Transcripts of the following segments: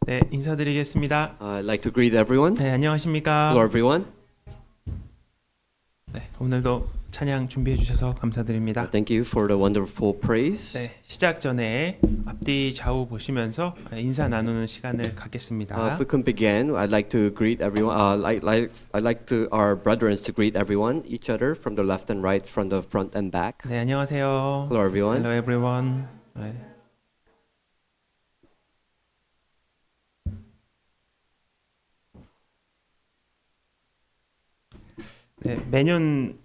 네, 인사드리겠습니다. I'd like to greet everyone. 네, 안녕하십니까? Hello, everyone. 네, 오늘도 찬양 준비해 주셔서 감사드립니다. Thank you for the wonderful praise. 네, 시작 전에 앞뒤 좌우 보시면서 인사 나누는 시간을 갖겠습니다. If we can begin, I'd like to greet everyone. I'd like to our brethren to greet everyone, each other from the left and right, from the front and back. 네, 안녕하세요. Hello, everyone. Hello, everyone. 네. 네, 매년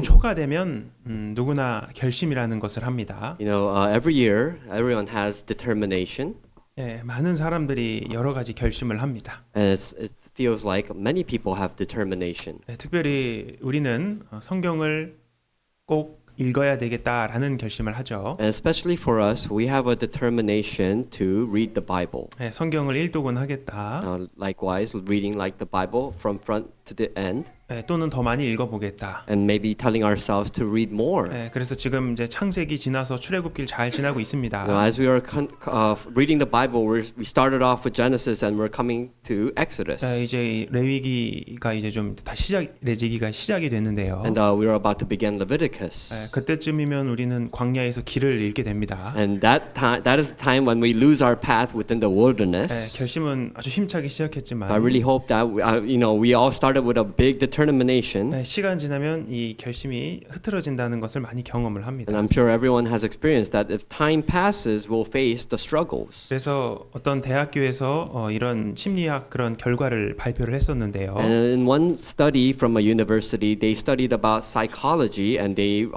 초가 되면 누구나 결심이라는 것을 합니다. You know, every year, everyone has determination, 예, 많은 사람들이 여러 가지 결심을 합니다. and it feels like many people have determination. 예, 특별히 우리는 성경을 꼭 읽어야 되겠다라는 결심을 하죠. And especially for us, we have a determination to read the Bible. 예, 성경을 일독은 하겠다. Likewise, reading like the Bible from front to the end. 예, 또는 더 많이 읽어보겠다. And maybe telling ourselves to read more. 예, 그래서 지금 이제 창세기 지나서 출애굽기를 잘 지나고 있습니다. Now, as we are reading the Bible, we started off with Genesis and we're coming to Exodus. 예, 이제 레위기가 이제 좀 다 레위기가 시작이 됐는데요. And we're about to begin Leviticus. 예, 그때쯤이면 우리는 광야에서 길을 잃게 됩니다. And that is the time when we lose our path within the 예, wilderness. 결심은 아주 힘차게 시작했지만 I really hope that we all started with a big determination. 예, 시간 지나면 이 결심이 흐트러진다는 것을 많이 경험을 합니다. And I'm sure everyone has experienced that if time passes, we'll face the struggles. 그래서 어떤 대학교에서 이런 심리학 그런 결과를 발표를 했었는데요. And in one study from a university, they studied about psychology, and they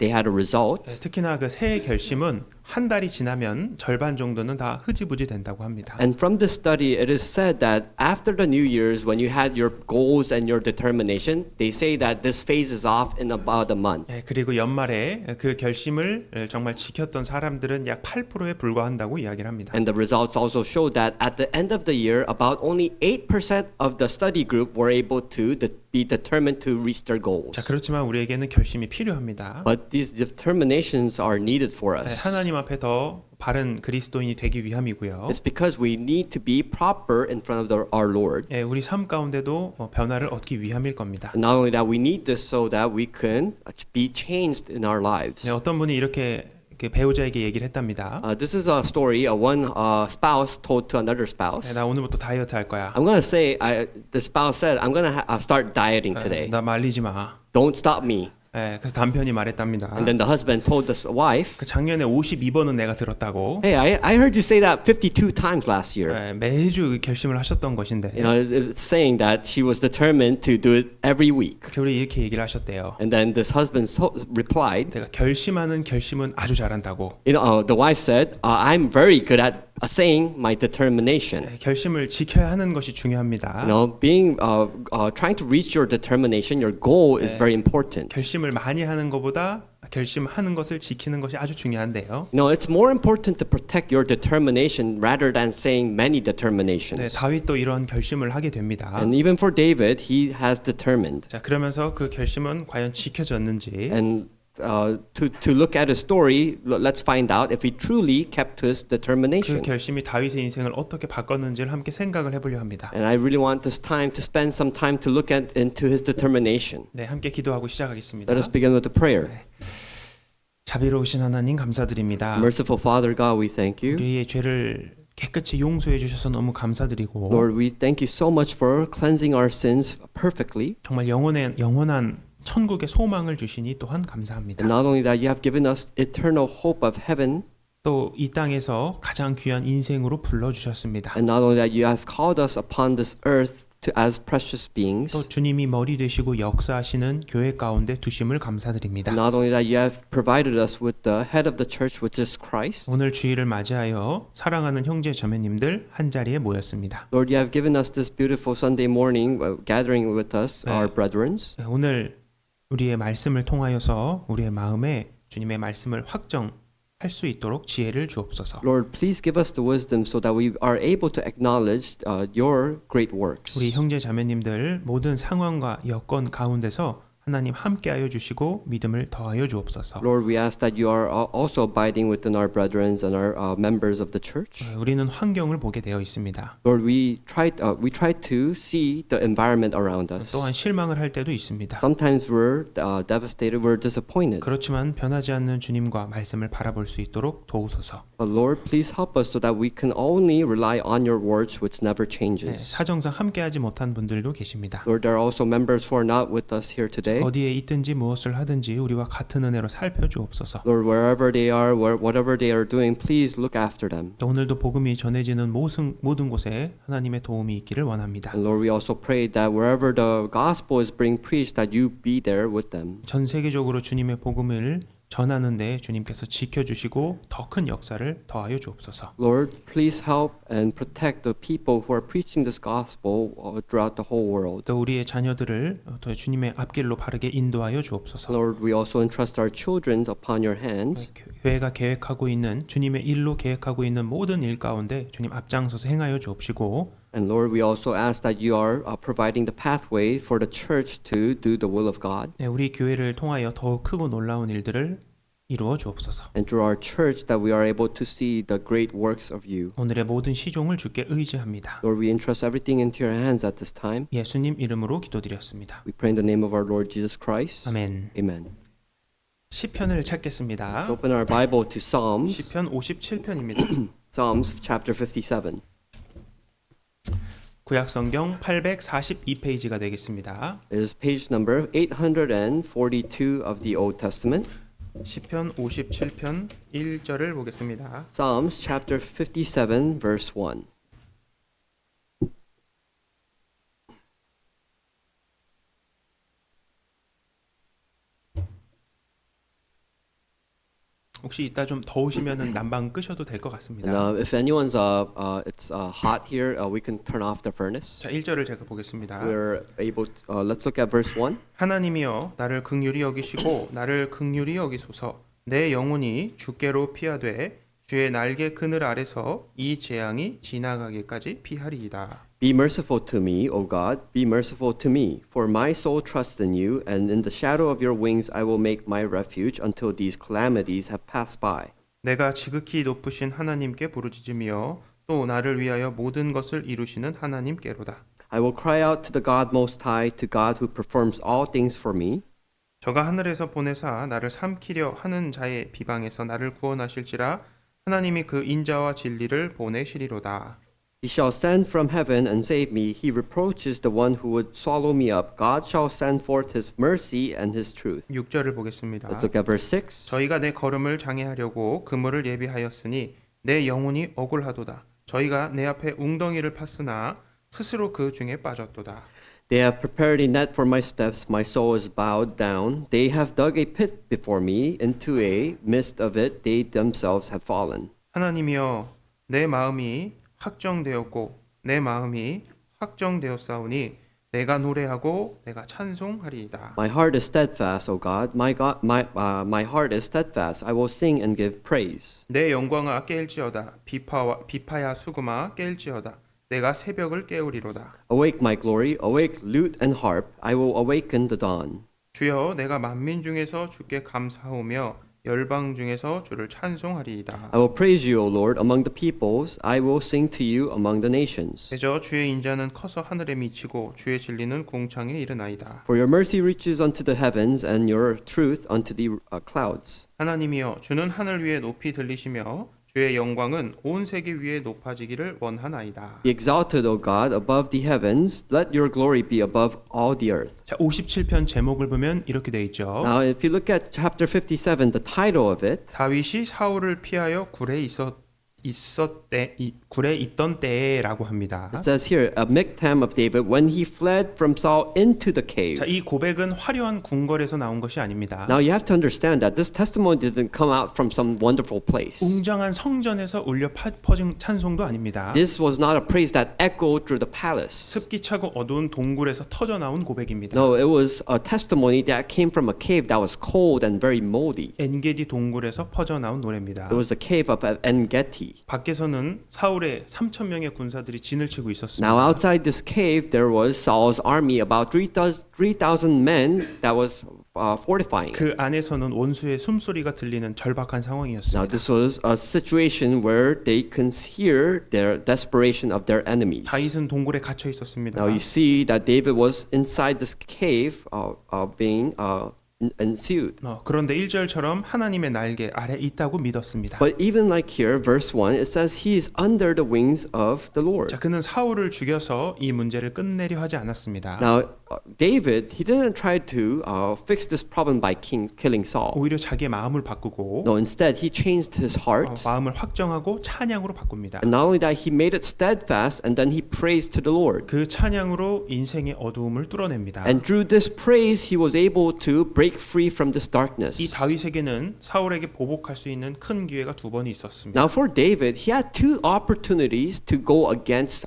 had a result. 특히나 그 새해 결심은 한 달이 지나면 절반 정도는 다 흐지부지 된다고 합니다. And from this study, it is said that after the New Year's, when you had your goals and your determination, they say that this phases off in about a month. 그리고 연말에 그 결심을 정말 지켰던 사람들은 약 8%에 불과한다고 이야기를 합니다. And the results also show that at the end of the year, about only 8% of the study group were able to be determined to reach their goals. 자, 그렇지만 우리에게는 결심이 필요합니다. But these determinations are needed for us. 하나님 앞에 더 바른 그리스도인이 되기 위함이고요. It's because we need to be proper in front of our Lord. 우리 삶 가운데도 변화를 얻기 위함일 겁니다. And not only that, we need this so that we can be changed in our lives. 어떤 분이 이렇게 배우자에게 얘기를 했답니다. This is a story. One spouse told to another spouse. 나 오늘부터 다이어트 할 거야. I'm gonna say, the spouse said, I'm gonna start dieting today. 나 말리지 마. Don't stop me. 그래서 남편이 말했답니다. And then the husband told the wife, 작년에 52번은 내가 들었다고. Hey, I heard you say that 52 times last year. 매주 결심을 하셨던 것인데. You know, it's saying that she was determined to do it every week. 우리 이렇게 얘기를 하셨대요. And then this husband replied, 내가 결심하는 결심은 아주 잘한다고. You know, the wife said, I'm very good at saying my determination. 결심을 지켜야 하는 것이 중요합니다. You know, trying to reach your determination, your goal is very important. 결심을 많이 하는 것보다 결심하는 것을 지키는 것이 아주 중요한데요. No, it's more important to protect your determination rather than saying many determinations. 다윗도 이런 결심을 하게 됩니다. And even for David, he has determined. 자, 그러면서 그 결심은 과연 지켜졌는지. And to look at his story, let's find out if he truly kept to his 그 determination. 결심이 다윗의 인생을 어떻게 바꿨는지를 함께 생각을 해보려 합니다. And I really want this time to spend some time to look into his determination. 네, 함께 기도하고 시작하겠습니다. Let us begin with a prayer. 자비로우신 하나님 감사드립니다. Merciful Father God, we thank you. 우리의 죄를 깨끗이 용서해 주셔서 너무 감사드리고 Lord, we thank you so much for cleansing our sins perfectly. 정말 영원한 천국의 소망을 주시니 또한 감사합니다. And not only that, you have given us eternal hope of heaven. 또 이 땅에서 가장 귀한 인생으로 불러주셨습니다. And not only that, you have called us upon this earth as precious beings. 또 주님이 머리 되시고 역사하시는 교회 가운데 두심을 감사드립니다. And not only that, you have provided us with the head of the church, which is Christ. 오늘 주일을 맞이하여 사랑하는 형제 자매님들 한 자리에 모였습니다. Lord, you have given us this beautiful Sunday morning, gathering with us, our brethren. 오늘 우리의 말씀을 통하여서 우리의 마음에 주님의 말씀을 확정할 수 있도록 지혜를 주옵소서. Lord, please give us the wisdom so that we are able to acknowledge your great works. 우리 형제 자매님들 모든 상황과 여건 가운데서 하나님 함께하여 주시고 믿음을 더하여 주옵소서. Lord, we ask that you are also abiding within our brethren and our members of the church. 우리는 환경을 보게 되어 있습니다. Lord, we try to see the environment around us. 또한 실망을 할 때도 있습니다. Sometimes we're devastated, we're disappointed. 그렇지만 변하지 않는 주님과 말씀을 바라볼 수 있도록 도우소서. But Lord, please help us so that we can only rely on your words, which never 네, changes. 사정상 함께하지 못한 분들도 계십니다. Lord, there are also members who are not with us here today. 어디에 있든지 무엇을 하든지 우리와 같은 은혜로 살펴주옵소서. Lord, wherever they are, whatever they are doing, please look after them. 또 오늘도 복음이 전해지는 모든 곳에 하나님의 도움이 있기를 원합니다. And Lord, we also pray that wherever the gospel is being preached, that you be there with them. 전 세계적으로 주님의 복음을 전하는데 주님께서 지켜주시고 더 큰 역사를 더하여 주옵소서. Lord, please help and protect the people who are preaching this gospel throughout the whole world. 또 우리의 자녀들을 더 주님의 앞길로 바르게 인도하여 주옵소서. Lord, we also entrust our children upon your hands. 교회가 계획하고 있는 주님의 일로 계획하고 있는 모든 일 가운데 주님 앞장서서 행하여 주옵시고 And Lord, we also ask that you are providing the pathway for the church to do the will of God. 네, 우리 교회를 통하여 더 크고 놀라운 일들을 이루어 주옵소서. And through our church that we are able to see the great works of you. 오늘의 모든 시종을 주께 의지합니다. Lord, we entrust everything into your hands at this time. 예수님 이름으로 기도드렸습니다. We pray in the name of our Lord Jesus Christ. 아멘. Amen. 시편을 찾겠습니다. Let's open our Bible to Psalms. 시편 57편입니다. Psalms chapter 57. 구약 성경 842페이지가 되겠습니다. It is page number 842 of the Old Testament. 시편 57편 1절을 보겠습니다. Psalms chapter 57 verse 1. 혹시 이따 좀 더우시면은 난방 끄셔도 될 것 And, 같습니다. if anyone's it's hot here, we can turn off the furnace. 자, 1절을 제가 보겠습니다. We're able to, let's look at verse 1. 하나님이여 나를 긍휼히 여기시고 나를 긍휼히 여기소서. 내 영혼이 주께로 피하되 주의 날개 그늘 아래서 이 재앙이 지나가기까지 피하리이다. Be merciful to me, O God, be merciful to me, for my soul trusts in you, and in the shadow of your wings I will make my refuge until these calamities have passed by. 내가 지극히 높으신 하나님께 부르짖으며 또 나를 위하여 모든 것을 이루시는 하나님께로다. I will cry out to the God most high, to God who performs all things for me. 저가 하늘에서 보내사 나를 삼키려 하는 자의 비방에서 나를 구원하실지라 하나님이 그 인자와 진리를 보내시리로다. He shall send from heaven and save me. He reproaches the one who would swallow me up. God shall send forth his mercy and his truth. 6절을 보겠습니다. Let's look at verse 6. 저희가 내 걸음을 장애하려고 그물을 예비하였으니 내 영혼이 억울하도다. 저희가 내 앞에 웅덩이를 팠으나 스스로 그 중에 빠졌도다. They have prepared a net for my steps. My soul is bowed down. They have dug a pit before me. Into a midst of it they themselves have fallen. 하나님이여 내 마음이 확정되었고 내 마음이 확정되었사오니 내가 노래하고 내가 찬송하리이다. My heart is steadfast, O God. My heart is steadfast. I will sing and give praise. 내 영광아 깰지어다. 비파야 수금아 깰지어다. 내가 새벽을 깨우리로다. Awake, my glory. Awake, lute and harp. I will awaken the dawn. 주여 내가 만민 중에서 주께 감사하오며 열방 중에서 주를 찬송하리이다. I will praise you, O Lord, among the peoples. I will sing to you among the nations. 대저 주의 인자는 커서 하늘에 미치고 주의 진리는 궁창에 이르나이다. For your mercy reaches unto the heavens, and your truth unto the clouds. 하나님이여 주는 하늘 위에 높이 들리시며 주의 영광은 온 세계 위에 높아지기를 원하나이다. Be exalted, O God, above the heavens. Let your glory be above all the earth. 자, 57편 제목을 보면 이렇게 돼 있죠. Now, if you look at chapter 57, the title of it, 다윗이 사울을 피하여 굴에 있던 때라고 합니다. it says here, a miktam of David when he fled from Saul into the cave. 자, 이 고백은 화려한 궁궐에서 나온 것이 아닙니다. Now you have to understand that this testimony didn't come out from some wonderful place. 웅장한 성전에서 울려 퍼진 찬송도 아닙니다. This was not a praise that echoed through the palace. 습기차고 어두운 동굴에서 터져 나온 고백입니다. No, it was a testimony that came from a cave that was cold and very moldy. 엔게디 동굴에서 퍼져 나온 노래입니다. It was the cave of En-Gedi. city. 밖에서는 사울의 3천 명의 군사들이 진을 치고 있었습니다. Now outside this cave there was Saul's army, about 3,000 men that was fortifying. 그 안에서는 원수의 숨소리가 들리는 절박한 Now 상황이었습니다. this was a situation where they can hear their desperation of their enemies. 다윗은 동굴에 갇혀 있었습니다. Now you see that David was inside this cave being ensued. 그런데 1절처럼 하나님의 날개 아래 있다고 믿었습니다. But even like here, verse 1, it says he is under the wings of the Lord. 자, 그는 사울을 죽여서 이 문제를 끝내려 하지 않았습니다. Now, David, he didn't try to fix this problem by killing Saul. 오히려 자기의 마음을 바꾸고 No, instead, he changed his heart. 마음을 확정하고 찬양으로 바꿉니다. And not only that, he made it steadfast, and then he praised to the Lord. 그 찬양으로 인생의 어두움을 뚫어냅니다. And through this praise, he was able to break free from this 이 darkness. 다윗에게는 사울에게 보복할 수 있는 큰 기회가 두 번이 있었습니다. Now, for David, he had two opportunities to go against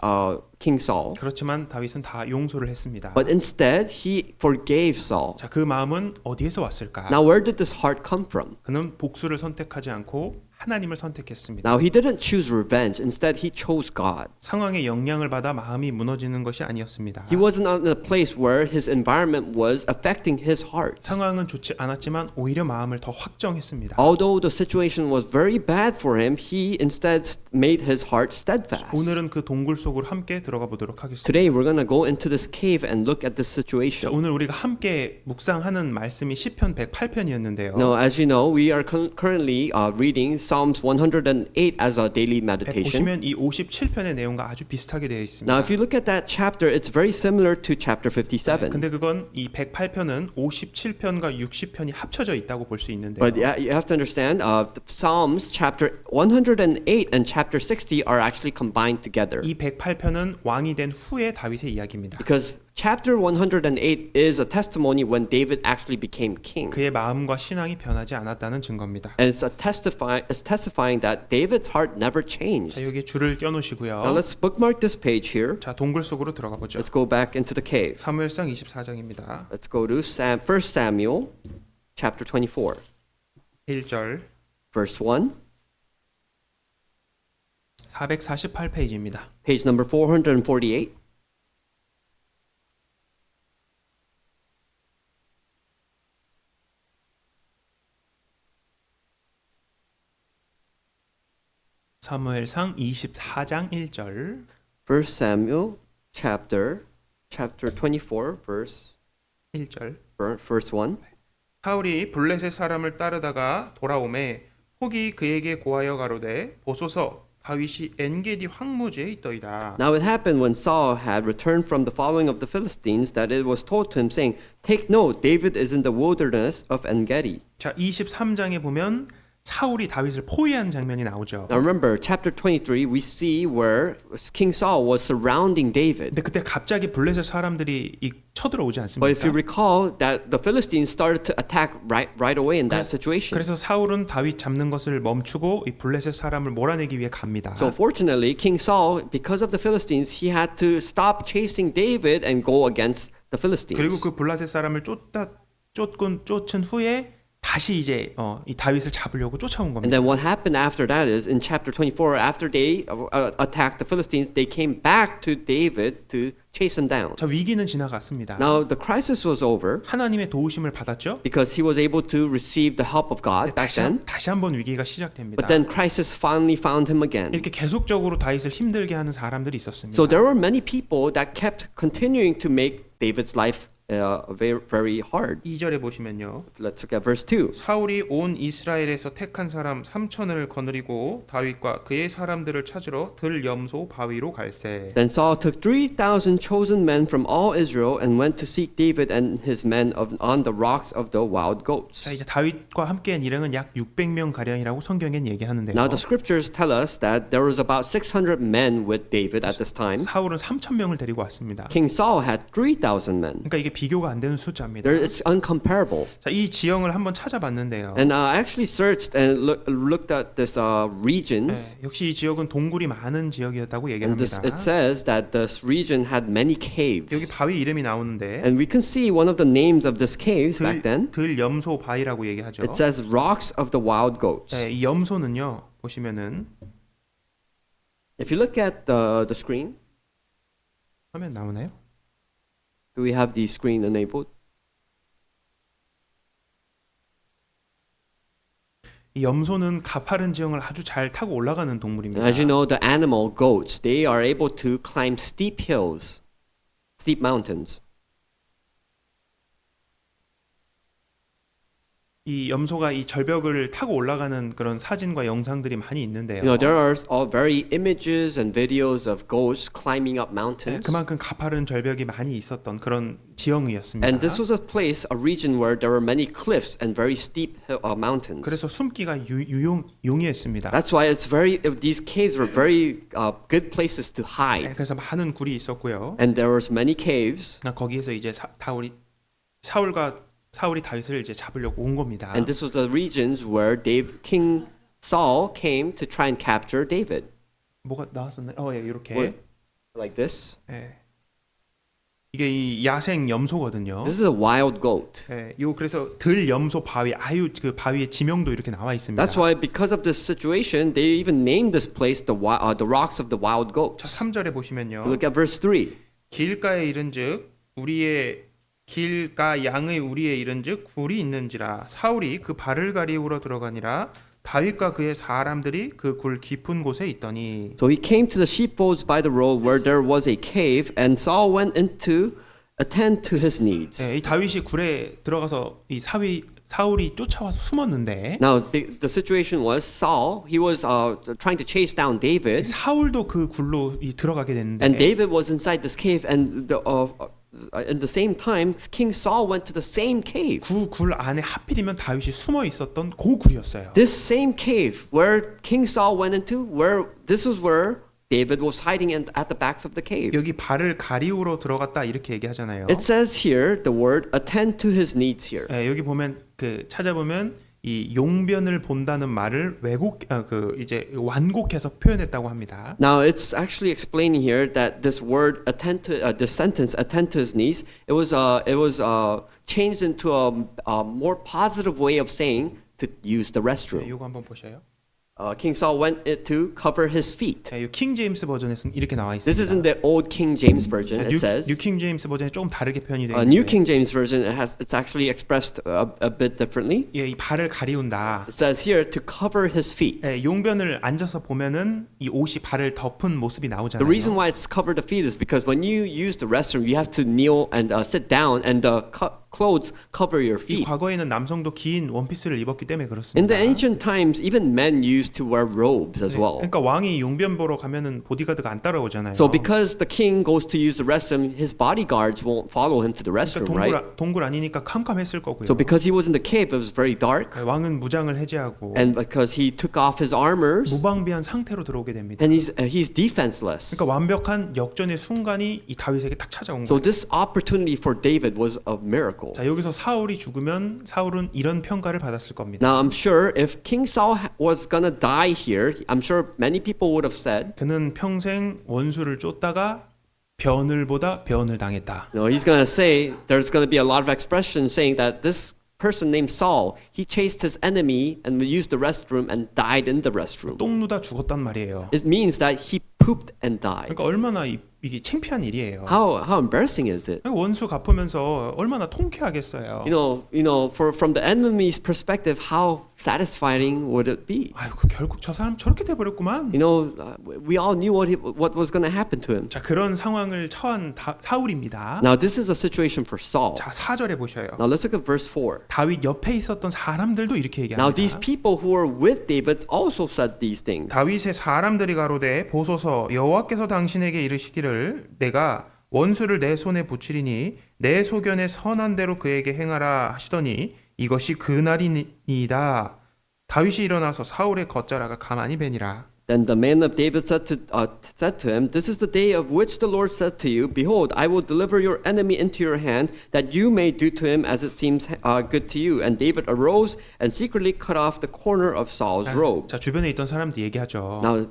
King Saul. 그렇지만 다윗은 다 용서를 했습니다. But instead, he forgave Saul. 자, 그 마음은 어디에서 왔을까? Now, where did this heart come from? 그는 복수를 선택하지 않고 하나님을 선택했습니다. Now, he didn't choose revenge. Instead, he chose God. 상황의 영향을 받아 마음이 무너지는 것이 아니었습니다. He wasn't in a place where his environment was affecting his heart. 상황은 좋지 않았지만 오히려 마음을 더 확정했습니다. Although the situation was very bad for him, he instead made his heart steadfast. 오늘은 그 동굴 속으로 함께 들어가 보도록 하겠습니다. Today, we're going to go into this cave and look at this 자, situation. 오늘 우리가 함께 묵상하는 말씀이 시편 108편이었는데요. Now, as you know, we are currently reading Psalms 108 as a daily meditation. 보시면 이 57편의 내용과 아주 비슷하게 되어 있습니다. Now, if you look at that chapter, it's very similar to chapter 57. 근데 그건 이 108편은 57편과 60편이 합쳐져 있다고 볼 수 있는데요. But yeah, you have to understand, the Psalms chapter 108 and chapter 60 are actually combined together. 이 108편은 왕이 된 후의 다윗의 이야기입니다. Because chapter 108 is a testimony when David actually became king. 그의 마음과 신앙이 변하지 않았다는 증거입니다. And it's testifying that David's heart never changed. 자, 여기 줄을 Now 껴놓으시고요. let's bookmark this page here. 자, 동굴 속으로 들어가 보죠. Let's go back into the cave. 사무엘상 24장입니다. Let's go to 1 Samuel chapter 24, 1절 verse 1, 448페이지입니다. page number 448. 사무엘상 24장 1절 1 Samuel chapter 24 verse 1절 verse 1. 사울이 블레셋 사람을 따르다가 돌아오매 혹이 그에게 고하여 가로되 보소서 다윗이 엔게디 황무지에 있더이다. Now it happened when Saul had returned from the following of the Philistines that it was told to him, saying, "Take note, David is in the wilderness of En-gedi." 자, 23장에 보면 사울이 다윗을 포위한 장면이 나오죠. Now remember, chapter 23, we see where King Saul was surrounding David. 근데 그때 갑자기 블레셋 사람들이 쳐들어오지 But if you 않습니까? recall that the Philistines started to attack right away in that situation. 그래서 사울은 다윗 잡는 것을 멈추고 이 블레셋 사람을 몰아내기 위해 갑니다. So fortunately, King Saul, because of the Philistines, he had to stop chasing David and go against the Philistines. 그리고 그 블레셋 사람을 쫓은 후에 다시 이제 이 다윗을 잡으려고 쫓아온 And 겁니다. then what happened after that is in chapter 24, after they attacked the Philistines, they came back to David to chase him down. 자, 위기는 지나갔습니다. Now the crisis was over 하나님의 도우심을 받았죠. because he was able to receive the help of God back then. 다시 한번 위기가 시작됩니다. But then crisis finally found him again. 이렇게 계속적으로 다윗을 힘들게 하는 사람들이 있었습니다. So there were many people that kept continuing to make David's life very, very hard. 2절에 보시면요. Let's look at verse 2. 사울이 온 이스라엘에서 택한 사람 3천을 거느리고 다윗과 그의 사람들을 찾으러 들염소 바위로 갈새. Then Saul took 3,000 chosen men from all Israel and went to seek David and his men on the rocks of the wild goats. 자, 이제 다윗과 함께한 일행은 약 600명 가량이라고 성경엔 얘기하는데요. Now the scriptures tell us that there was about 600 men with David at this time. 사울은 3,000명을 데리고 왔습니다. King Saul had 3,000 men. 그러니까 이게 비교가 안 되는 숫자입니다. It's uncomparable. 자, 이 지형을 한번 찾아봤는데요. And I actually searched and looked at this regions. 역시 이 지역은 동굴이 많은 지역이었다고 And 얘기합니다. it says that this region had many caves. 여기 바위 이름이 나오는데 And we can see one of the names of these caves back then. 들염소 바위라고 얘기하죠. It says rocks of the wild goats. 이 염소는요. 보시면은 If you look at the screen, 화면 나오나요? do we have the screen enabled? 이 염소는 가파른 지형을 아주 잘 타고 올라가는 동물입니다. As you know, the animal goats, they are able to climb steep hills, steep mountains. 이 염소가 이 절벽을 타고 올라가는 그런 사진과 영상들이 많이 있는데요. You know, there are all very images and videos of goats climbing up 네, mountains. 그만큼 가파른 절벽이 많이 있었던 그런 지형이었습니다. And this was a place, a region where there were many cliffs and very steep mountains. 그래서 숨기가 용이했습니다. That's why it's very, these caves were very good places to 네, hide. 그래서 많은 굴이 있었고요. And there was many caves. 거기에서 이제 사울이 다윗을 이제 잡으려고 온 겁니다. And this was the regions where King Saul came to try and capture David. 뭐가 나왔었나요? 예, 이렇게. What? Like this. 예. 이게 이 야생 염소거든요. This is a wild goat. 예, 요 그래서 들 염소 바위, 아유 그 바위의 지명도 이렇게 나와 있습니다. That's why, because of this situation, they even named this place the rocks of the wild 자, goats. 3절에 보시면요. Look at verse 3. 길가에 이른즉 길가 양의 우리에 이른즉 굴이 있는지라 사울이 그 발을 가리우러 들어가니라 다윗과 그의 사람들이 그 굴 깊은 곳에 있더니 So he came to the sheepfolds by the road where there was a cave, and Saul went in to attend to his needs. 이 다윗이 굴에 들어가서 이 사울이 쫓아와서 숨었는데 Now, the situation was Saul, he was trying to chase down David, 사울도 그 굴로 들어가게 됐는데 and David was inside this cave, and in the same time, King Saul went to the same cave. 그 굴 안에 하필이면 다윗이 숨어 있었던 그 굴이었어요. This same cave where King Saul went into, this was where David was hiding at the backs of the cave. 여기 발을 가리우러 들어갔다 이렇게 얘기하잖아요. It says here the word attend to his needs here. 여기 보면 찾아보면 이 용변을 본다는 말을 이제 완곡해서 표현했다고 합니다. Now it's actually explaining here that this word this sentence attend to his needs, it was changed into a more positive way of saying to use the restroom. 이거 한번 보셔요. King Saul went to cover his feet. 이 킹 제임스 버전에서는 이렇게 나와 This is in 있습니다. the old King James version. It says. 뉴 킹 제임스 버전에 조금 다르게 표현이 되어 New 있는데 King James version it's actually expressed a bit differently. 이 발을 가리운다. It says here to cover his feet. 용변을 앉아서 보면은 이 옷이 발을 덮은 모습이 The 나오잖아요. reason why it's cover the feet is because when you use the restroom, you have to kneel and sit down, and the clothes cover your 이 feet. 과거에는 남성도 긴 원피스를 입었기 때문에 그렇습니다. In the ancient times, even men used to wear robes as well. 그러니까 왕이 용변 보러 가면은 보디가드가 안 따라오잖아요. So because the king goes to use the restroom, his bodyguards won't follow him to the restroom, right? 동굴 아니니까 캄캄했을 거고요. So because he was in the cave, it was very dark, 왕은 무장을 해제하고 and because he took off his armors, 무방비한 상태로 들어오게 됩니다. and he's defenseless. 그러니까 완벽한 역전의 순간이 이 다윗에게 딱 찾아온 So 거예요. this opportunity for David was a miracle. 자, 여기서 사울이 죽으면 사울은 이런 평가를 받았을 겁니다. Now I'm sure if King Saul was gonna die here, I'm sure many people would have said, 그는 평생 원수를 쫓다가 변을 보다 변을 당했다. he's gonna say, there's gonna be a lot of expressions saying that this person named Saul, he chased his enemy and used the restroom and died in the restroom. 똥 누다 죽었단 말이에요. It means that he pooped and died. 그러니까 얼마나 이게 창피한 일이에요. How embarrassing is it? 원수 갚으면서 얼마나 통쾌하겠어요. From the enemy's perspective, how satisfying would it be? 아이고 결국 저 사람 저렇게 돼버렸구만. We all knew what was going to happen to him. 자, 그런 상황을 처한 사울입니다. Now this is a situation for Saul. 자, 4절에 보셔요. Now let's look at verse 4. 다윗 옆에 있었던 사람들도 이렇게 Now these 얘기합니다. people who were with David also said these things. 다윗의 사람들이 가로되 보소서 여호와께서 당신에게 이르시기를 내가 원수를 내 손에 붙이리니 내 소견에 선한 대로 그에게 행하라 하시더니 이것이 그날이니이다. 다윗이 일어나서 사울의 겉자라가 가만히 베니라. Then the man of David said to him, This is the day of which the Lord said to you, Behold, I will deliver your enemy into your hand, that you may do to him as it seems good to you. And David arose and secretly cut off the corner of Saul's robe. 자, 주변에 있던 사람들이 얘기하죠. Now,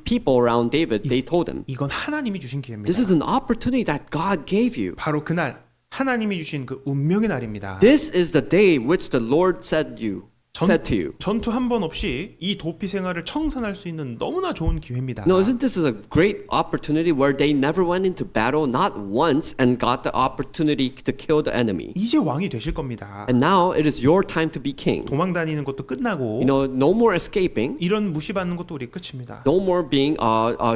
people around David, they told him, 이건 하나님이 주신 기회입니다. This is an opportunity that God gave you. 바로 그날 하나님이 주신 그 운명의 날입니다. This is the day which the Lord said you. said to you. 전투 한 번 없이 이 도피 생활을 청산할 수 있는 너무나 좋은 기회입니다. No, isn't this a great opportunity where they never went into battle, not once, and got the opportunity to kill the enemy? 이제 왕이 되실 겁니다. And now it is your time to be king. 도망 다니는 것도 끝나고 No more escaping, 이런 무시받는 것도 우리 끝입니다. no more being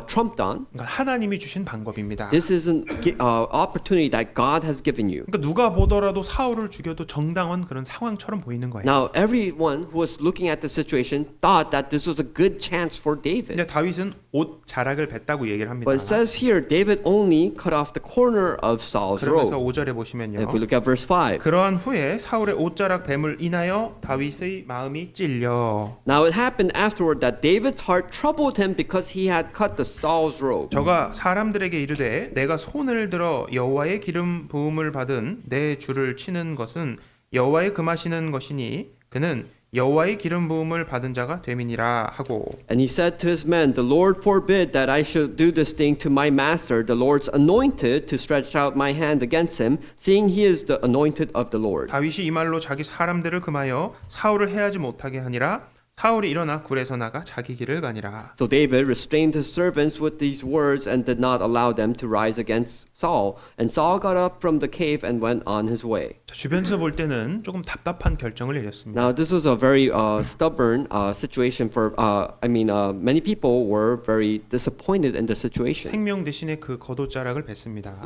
trumped on. 그러니까 하나님이 주신 방법입니다. This is an opportunity that God has given you. 그러니까 누가 보더라도 사울을 죽여도 정당한 그런 상황처럼 보이는 거예요. Now, everyone who was looking at the situation thought that this was a good chance for David. 근데 다윗은 옷 자락을 뱉다고 얘기를 합니다. But it says here, David only cut off the corner of Saul's 그러면서 robe. 5절에 보시면요. If we look at verse 5. 그러한 후에 사울의 옷자락 뱀을 인하여 다윗의 마음이 찔려. Now it happened afterward that David's heart troubled him because he had cut the Saul's robe. 저가 사람들에게 이르되 내가 손을 들어 여호와의 기름 부음을 받은 내 주를 치는 것은 여호와의 금하시는 것이니 그는 여호와의 기름 부음을 받은 자가 됨이니라 하고. And he said to his men, The Lord forbid that I should do this thing to my master, the Lord's anointed, to stretch out my hand against him, seeing he is the anointed of the Lord. 다윗이 이 말로 자기 사람들을 금하여 사울을 해하지 못하게 하니라. 사울이 일어나 굴에서 나가 자기 길을 가니라. So David restrained his servants with these words and did not allow them to rise against Saul. And Saul got up from the cave and went on his way. 자, 주변에서 볼 때는 조금 답답한 결정을 내렸습니다. Now this was a very stubborn situation for. Many people were very disappointed in the situation. 생명 대신에 그 겉옷자락을 뱉습니다.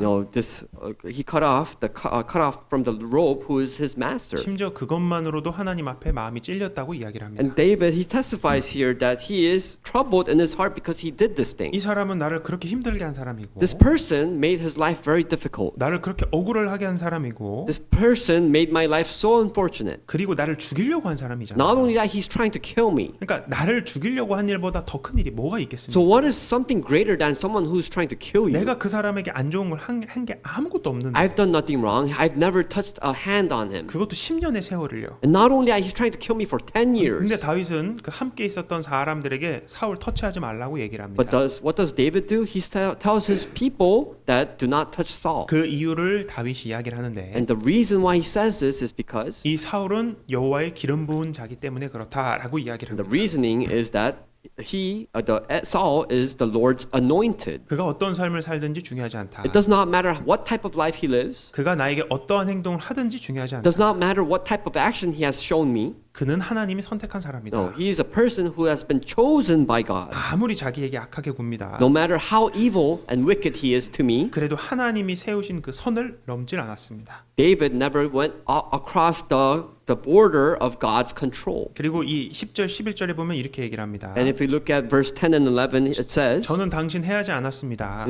He cut off from the robe who is his master. 심지어 그것만으로도 하나님 앞에 마음이 찔렸다고 이야기를 합니다. And David, he testifies here that he is troubled in his heart because he did this thing. 이 사람은 나를 그렇게 힘들게 한 사람이고 This person made his life very difficult. 나를 그렇게 억울을 하게 한 사람이고 This person made my life so unfortunate. 그리고 나를 죽이려고 한 사람이잖아요. Not only that, he's trying to kill me. 그러니까 나를 죽이려고 한 일보다 더 큰 일이 뭐가 있겠습니까? So what is something greater than someone who's trying to kill you? 내가 그 사람에게 안 좋은 걸 한 게 아무것도 없는데 I've done nothing wrong. I've never touched a hand on him. 그것도 10년의 세월을요. And not only that, he's trying to kill me for 10 years. 근데 다윗은 그 함께 있었던 사람들에게 사울 터치하지 말라고 얘기를 합니다. But what does David do? He tells his people that do not touch Saul. 그 이유를 다윗이 이야기를 하는데 And the reason why he says this is because 이 사울은 여호와의 기름 부은 자기 때문에 그렇다라고 이야기를 the 합니다. reasoning is that Saul is the Lord's anointed. 그가 어떤 삶을 살든지 중요하지 않다. It does not matter what type of life he lives. 그가 나에게 어떠한 행동을 하든지 중요하지 It 않다. does not matter what type of action he has shown me. 그는 하나님이 선택한 사람이다. No, he is a person who has been chosen by God. 아무리 자기에게 악하게 굽니다. No matter how evil and wicked he is to me, 그래도 하나님이 세우신 그 선을 넘질 않았습니다. David never went across the border of God's control. 그리고 이 10절 11절에 보면 이렇게 얘기를 합니다. And if we look at verse 10 and 11, it says, 저는 당신 해하지 않았습니다.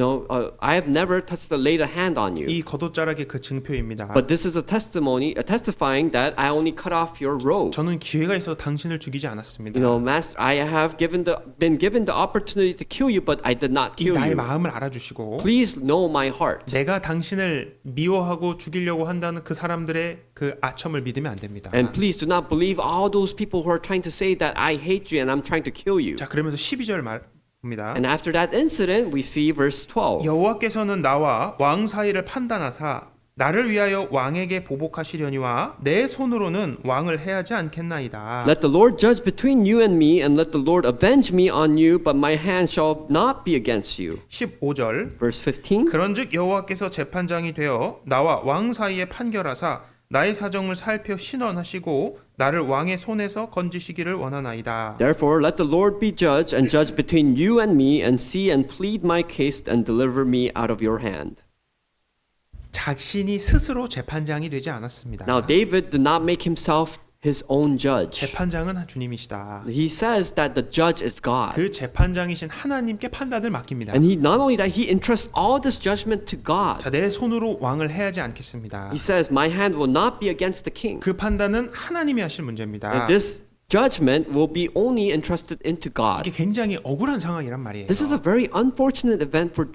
I have never touched the laid a hand on you. 이 겉옷자락의 그 증표입니다. But this is a testimony, testifying that I only cut off your robe. 저는 기회가 있어서 당신을 죽이지 않았습니다. Master, I have been given the opportunity to kill you, but I did not 이 kill 나의 you. 마음을 알아주시고 Please know my heart. 내가 당신을 미워하고 죽이려고 한다는 그 사람들의 그 아첨을 믿으면 안 됩니다. And please do not believe all those people who are trying to say that I hate you and I'm trying to kill you. 자, 그러면서 12절 말입니다. And after that incident, we see verse 12. 여호와께서는 나와 왕 사이를 판단하사 나를 위하여 왕에게 보복하시려니와 내 손으로는 왕을 해하지 않겠나이다. Let the Lord judge between you and me, and let the Lord avenge me on you, but my hand shall not be against you. 15절 Verse 15. 그런즉 여호와께서 재판장이 되어 나와 왕 사이에 판결하사 나의 사정을 살펴 신원하시고 나를 왕의 손에서 건지시기를 원하나이다. Therefore, let the Lord be judge and judge between you and me, and see and plead my case and deliver me out of your hand. 자신이 스스로 재판장이 되지 않았습니다. Now, David did not make himself his own judge. 재판장은 주님이시다. He says that the judge is God. 그 재판장이신 하나님께 판단을 맡깁니다. And he not only that, he entrusts all this judgment to God. 자, 내 손으로 왕을 해하지 않겠습니다. He says, my hand will not be against the king. 그 판단은 하나님이 하실 문제입니다. And this judgment will be only entrusted into God. 이게 굉장히 억울한 상황이란 말이에요. This is a very unfortunate event for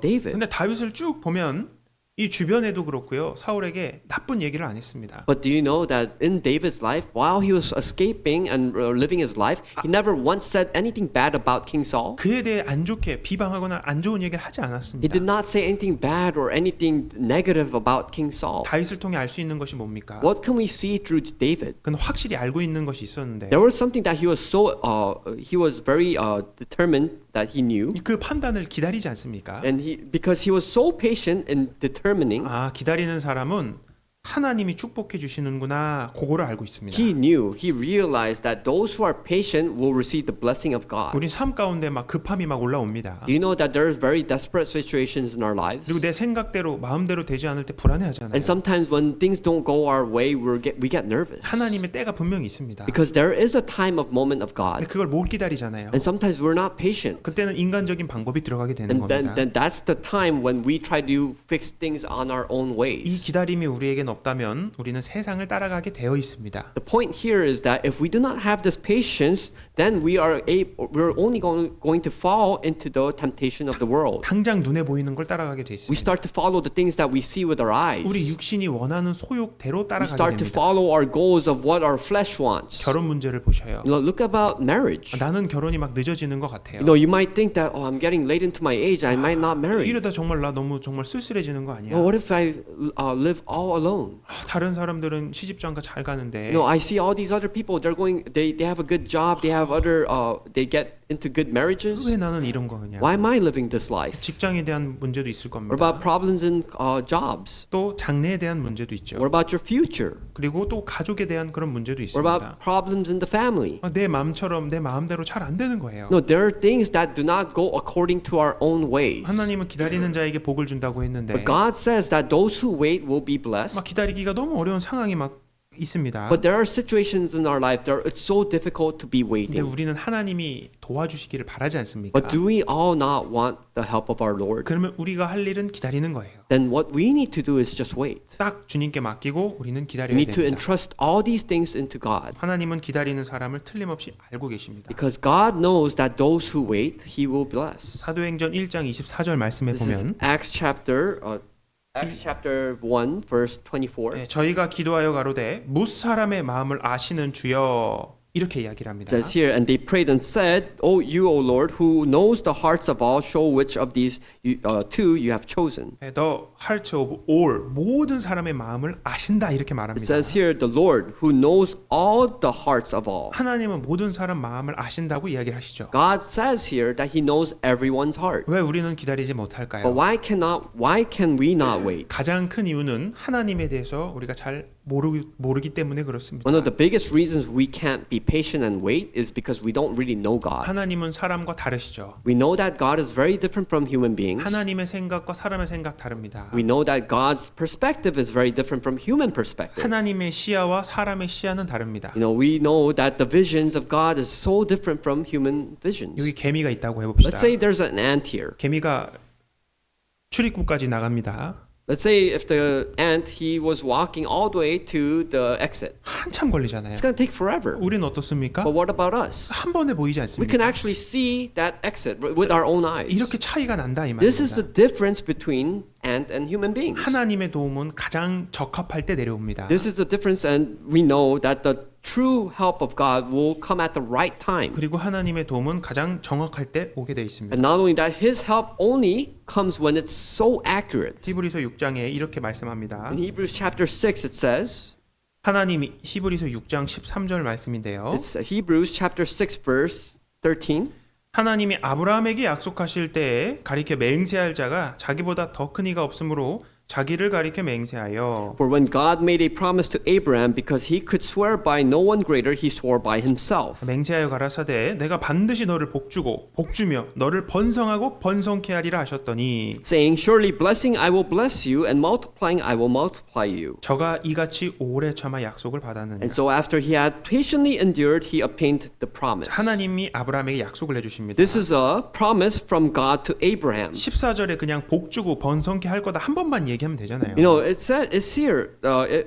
David. 근데 다윗을 쭉 보면 이 주변에도 그렇고요. 사울에게 나쁜 얘기를 안 했습니다. But do you know that in David's life, while he was escaping and living his life, he never once said anything bad about King Saul? 그에 대해 안 좋게 비방하거나 안 좋은 얘기를 하지 He 않았습니다. did not say anything bad or anything negative about King Saul. 다윗을 통해 알 수 있는 것이 뭡니까? What can we see through David? 그는 확실히 알고 있는 것이 있었는데 There was something that he was very determined that he knew, 그 판단을 기다리지 않습니까? and because he was so patient in determining, 아, 기다리는 사람은 하나님이 축복해 주시는구나. 그거를 알고 있습니다. he realized that those who are patient will receive the blessing of God. 우리 삶 가운데 막 급함이 막 올라옵니다. Do you know that there's very desperate situations in our lives? 그리고 내 생각대로 마음대로 되지 않을 때 불안해하잖아요. And sometimes when things don't go our way, we get nervous. 하나님의 때가 분명히 있습니다. Because there is a time of moment of 근데 God. 그걸 못 기다리잖아요. And sometimes we're not patient. 그때는 인간적인 방법이 들어가게 되는 And 겁니다. then that's the time when we try to fix things on our own 이 ways. 기다림이 우리에겐 없다면 우리는 세상을 따라가게 되어 있습니다. The point here is that if we do not have this patience, then we're only going to fall into the temptation of the world. 당장 눈에 보이는 걸 따라가게 돼 We 있습니다. start to follow the things that we see with our eyes. 우리 육신이 원하는 소욕대로 We 따라가게 start to 됩니다. follow our goals of what our flesh wants. 결혼 문제를 보셔요. Look about marriage. 나는 결혼이 막 늦어지는 것 같아요. You might think that I'm getting late into my age, I might not marry. 이러다 정말 나 너무 정말 쓸쓸해지는 거 아니야? What if I live all alone? 다른 사람들은 시집장가 잘 가는데 I see all these other people. They have a good job. They have they get into good marriages. 왜 나는 이런 거냐? Why am I living this life? 직장에 대한 문제도 있을 What 겁니다. about problems in jobs? 또 장래에 대한 문제도 있죠. What about your future? 그리고 또 가족에 대한 그런 문제도 What about 있습니다. problems in the family? 내 마음처럼 내 마음대로 잘 안 되는 거예요. No, there are things that do not go according to our own ways. 하나님은 기다리는 자에게 복을 준다고 했는데 But God says that those who wait will be blessed. 막 기다리기가 너무 어려운 상황이 막 있습니다. But there are situations in our life that it's so difficult to be 근데 waiting. 우리는 하나님이 도와주시기를 바라지 않습니까? But do we all not want the help of our Lord? 그러면 우리가 할 일은 기다리는 거예요. Then what we need to do is just wait. 딱 주님께 맡기고 우리는 We 기다려야 need to 됩니다. entrust all these things into God. 하나님은 기다리는 사람을 틀림없이 알고 계십니다. Because God knows that those who wait, He will bless. 사도행전 1장 24절 말씀에 This is 보면 Acts chapter 1, verse 24. 저희가 기도하여 가로되 뭇 사람의 마음을 아시는 주여 이렇게 이야기를 합니다. It says here, and they prayed and said, O you, O Lord, who knows the hearts of all, show which of these two you have chosen. The heart of all 모든 사람의 마음을 아신다 이렇게 It 말합니다. says here, the Lord, who knows all the hearts of all. 하나님은 모든 사람 마음을 아신다고 이야기를 하시죠. God says here that He knows everyone's heart. 왜 우리는 기다리지 But 못할까요? why can we not wait? 가장 큰 이유는 하나님에 대해서 우리가 잘 모르기 때문에 그렇습니다. One of the biggest reasons we can't be patient and wait is because we don't really know God. 하나님은 사람과 다르시죠. We know that God is very different from human beings. 하나님의 생각과 사람의 생각 다릅니다. We know that God's perspective is very different from human perspective. 하나님의 시야와 사람의 시야는 다릅니다. We know that the visions of God is so different from human visions. 여기 개미가 있다고 해봅시다. Let's say there's an ant here. 개미가 출입구까지 나갑니다. Let's say if the ant, he was walking all the way to the exit. 한참 걸리잖아요. It's going to take forever. 우리는 어떻습니까? But what about us? 한 번에 보이지 We can 않습니까? actually see that exit with our own eyes. 이렇게 차이가 난다 이 This is the 말입니다. difference between ant and human beings. 하나님의 도움은 가장 적합할 때 내려옵니다. This is the difference, and we know that the true help of God will come at the right time. 그리고 하나님의 도움은 가장 정확할 때 오게 돼 있습니다. And not only that, His help only comes when it's so accurate. 히브리서 6장에 이렇게 말씀합니다. In Hebrews chapter 6, it says, 하나님이 히브리서 6장 13절 말씀인데요. it's Hebrews chapter 6, verse 13. 하나님이 아브라함에게 약속하실 때에 가리켜 맹세할 자가 자기보다 더 큰 이가 없으므로 자기를 가리켜 맹세하여 For when God made a promise to Abraham, because he could swear by no one greater, he swore by himself. 맹세하여 가라사대 내가 반드시 너를 복주고 복주며 너를 번성하고 번성케 하리라 하셨더니 Saying, surely blessing I will bless you, and multiplying I will multiply you. 저가 이같이 오래 참아 약속을 받았느니라. And so after he had patiently endured, he obtained the promise. 하나님이 아브라함에게 약속을 해주십니다. This is a promise from God to Abraham. 14절에 그냥 복주고 번성케 할 거다 한 번만 얘기하면 되잖아요. You know, it's here.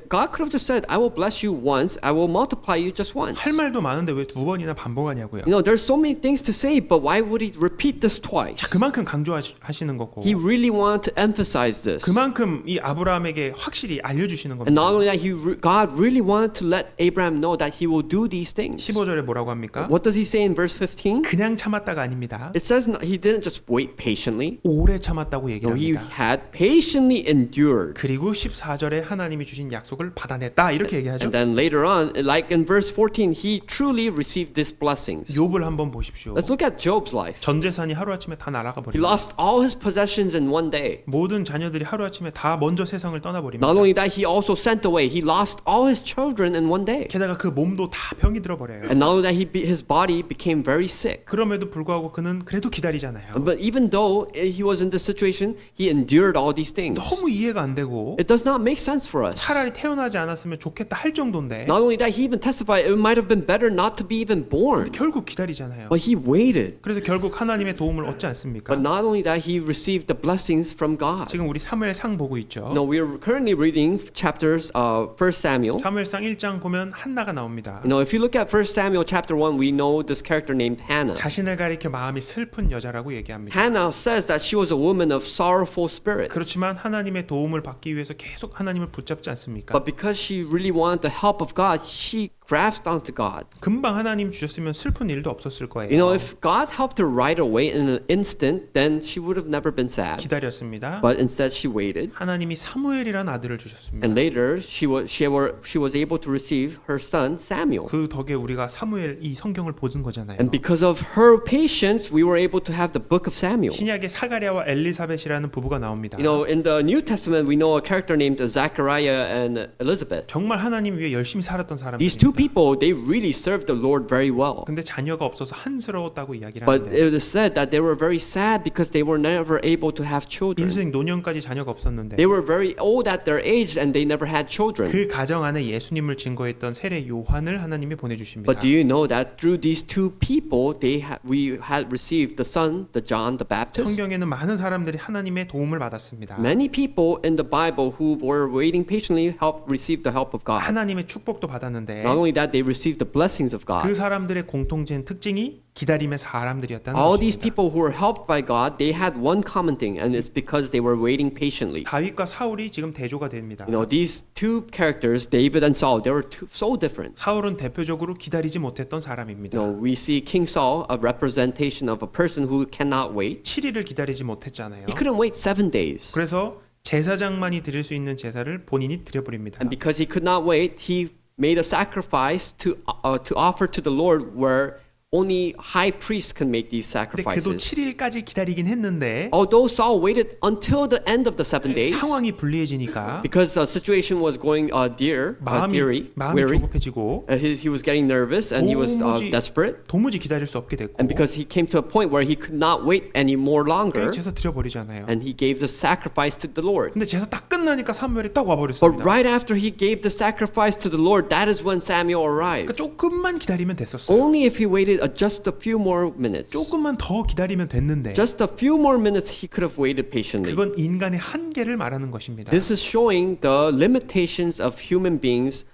God could have just said, "I will bless you once. I will multiply you just once." 할 말도 많은데 왜 두 번이나 반복하냐고요. You know, there's so many things to say, but why would he repeat this twice? 자, 그만큼 강조하시는 거고 He really wanted to emphasize this. 그만큼 이 아브라함에게 확실히 알려주시는 And not 겁니다. only that, God really wanted to let Abraham know that he will do these things. 15절에 뭐라고 합니까? What does he say in verse 15? 그냥 참았다가 아닙니다. It says he didn't just wait patiently. 오래 참았다고 No, he 얘기합니다. had patiently endured. 그리고 14절에 하나님이 주신 약속을 받아냈다 이렇게 얘기하죠. And then later on, like in verse 14, he truly received these blessings. 욥을 한번 보십시오. Let's look at Job's life. 전 재산이 하루아침에 다 날아가 He 버립니다. lost all his possessions in one day. 모든 자녀들이 하루아침에 다 먼저 세상을 떠나버립니다. Not only that, he also sent away. He lost all his children in one day. 게다가 그 몸도 다 병이 들어버려요. And not only that, his body became very sick. 그럼에도 불구하고 그는 그래도 기다리잖아요. But even though he was in this situation, he endured all these things. 너무 이해가 안 되고 It does not make sense for us. 차라리 태어나지 않았으면 좋겠다 할 정도인데 Not only that, he even testified it might have been better not to be even born. 결국 기다리잖아요. But he waited. 그래서 결국 하나님의 도움을 얻지 않습니까? But not only that, he received the blessings from God. 지금 우리 사무엘상 보고 있죠. No, we are currently reading chapters 1 Samuel. 사무엘상 1장 보면 한나가 나옵니다. You know, if you look at 1 Samuel chapter 1, we know this character named Hannah. 자신을 가리켜 마음이 슬픈 여자라고 얘기합니다. Hannah says that she was a woman of sorrowful spirit. 그렇지만 하나님의 도움을 받기 위해서 계속 하나님을 붙잡지 않습니까? But because she really wanted the help of God, she grasped onto God. 금방 하나님 주셨으면 슬픈 일도 없었을 거예요. You know, if God helped her right away in an instant, then she would have never been sad. 기다렸습니다. But instead, she waited. 하나님이 사무엘이라는 아들을 주셨습니다. And later, she was able to receive her son Samuel. 그 덕에 우리가 사무엘 이 성경을 보는 거잖아요. And because of her patience, we were able to have the book of Samuel. 신약에 사가랴와 엘리사벳이라는 부부가 나옵니다. You know, in the New Testament, we know a character named Zachariah and Elizabeth. 정말 하나님 위해 열심히 살았던 These two 사람들입니다. people, they really served the Lord very well. 근데 자녀가 없어서 한스러웠다고 이야기를 But 하는데 it is said that they were very sad because they were never able to have children. 인생 노년까지 자녀가 없었는데 They were very old at their age and they never had children. 그 가정 안에 예수님을 증거했던 세례 요한을 하나님이 보내주십니다. But do you know that through these two people, we had received the son, the John the Baptist? 성경에는 많은 사람들이 하나님의 도움을 받았습니다. Many people in the Bible who were waiting patiently received the help of God. 하나님의 축복도 받았는데 Not only that, they received the blessings of 그 God. 사람들의 공통된 특징이 기다림의 사람들이었다는 All these 것입니다. people who were helped by God, they had one common thing, and it's because they were waiting patiently. 다윗과 사울이 지금 대조가 됩니다. You know, these two characters, David and Saul, they were so different. 사울은 대표적으로 기다리지 못했던 사람입니다. You know, we see King Saul, a representation of a person who cannot wait. 7일을 기다리지 못했잖아요. He couldn't wait 7 days. 그래서 제사장만이 드릴 수 있는 제사를 본인이 드려버립니다. And because he could not wait, he made a sacrifice to offer to the Lord where only high priests can make these 근데 그도 sacrifices. 7일까지 기다리긴 했는데 Although Saul waited until the end of the 7 days, 상황이 불리해지니까 because the situation was going 마음이 weary, 조급해지고 he was getting nervous and he was desperate. 도무지 기다릴 수 없게 됐고 And because he came to a point where he could not wait any more longer, 제사 드려버리잖아요. and he gave the sacrifice to the Lord. 근데 제사 딱 끝나니까 사무엘이 딱 But 와버렸습니다. right after he gave the sacrifice to the Lord, that is when Samuel arrived. 그러니까 조금만 기다리면 됐었어요. Only if he waited just a few more minutes. 조금만 더 기다리면 됐는데 Just a few more minutes he could have waited patiently. 그건 인간의 한계를 말하는 것입니다. This is showing the limitations of human beings'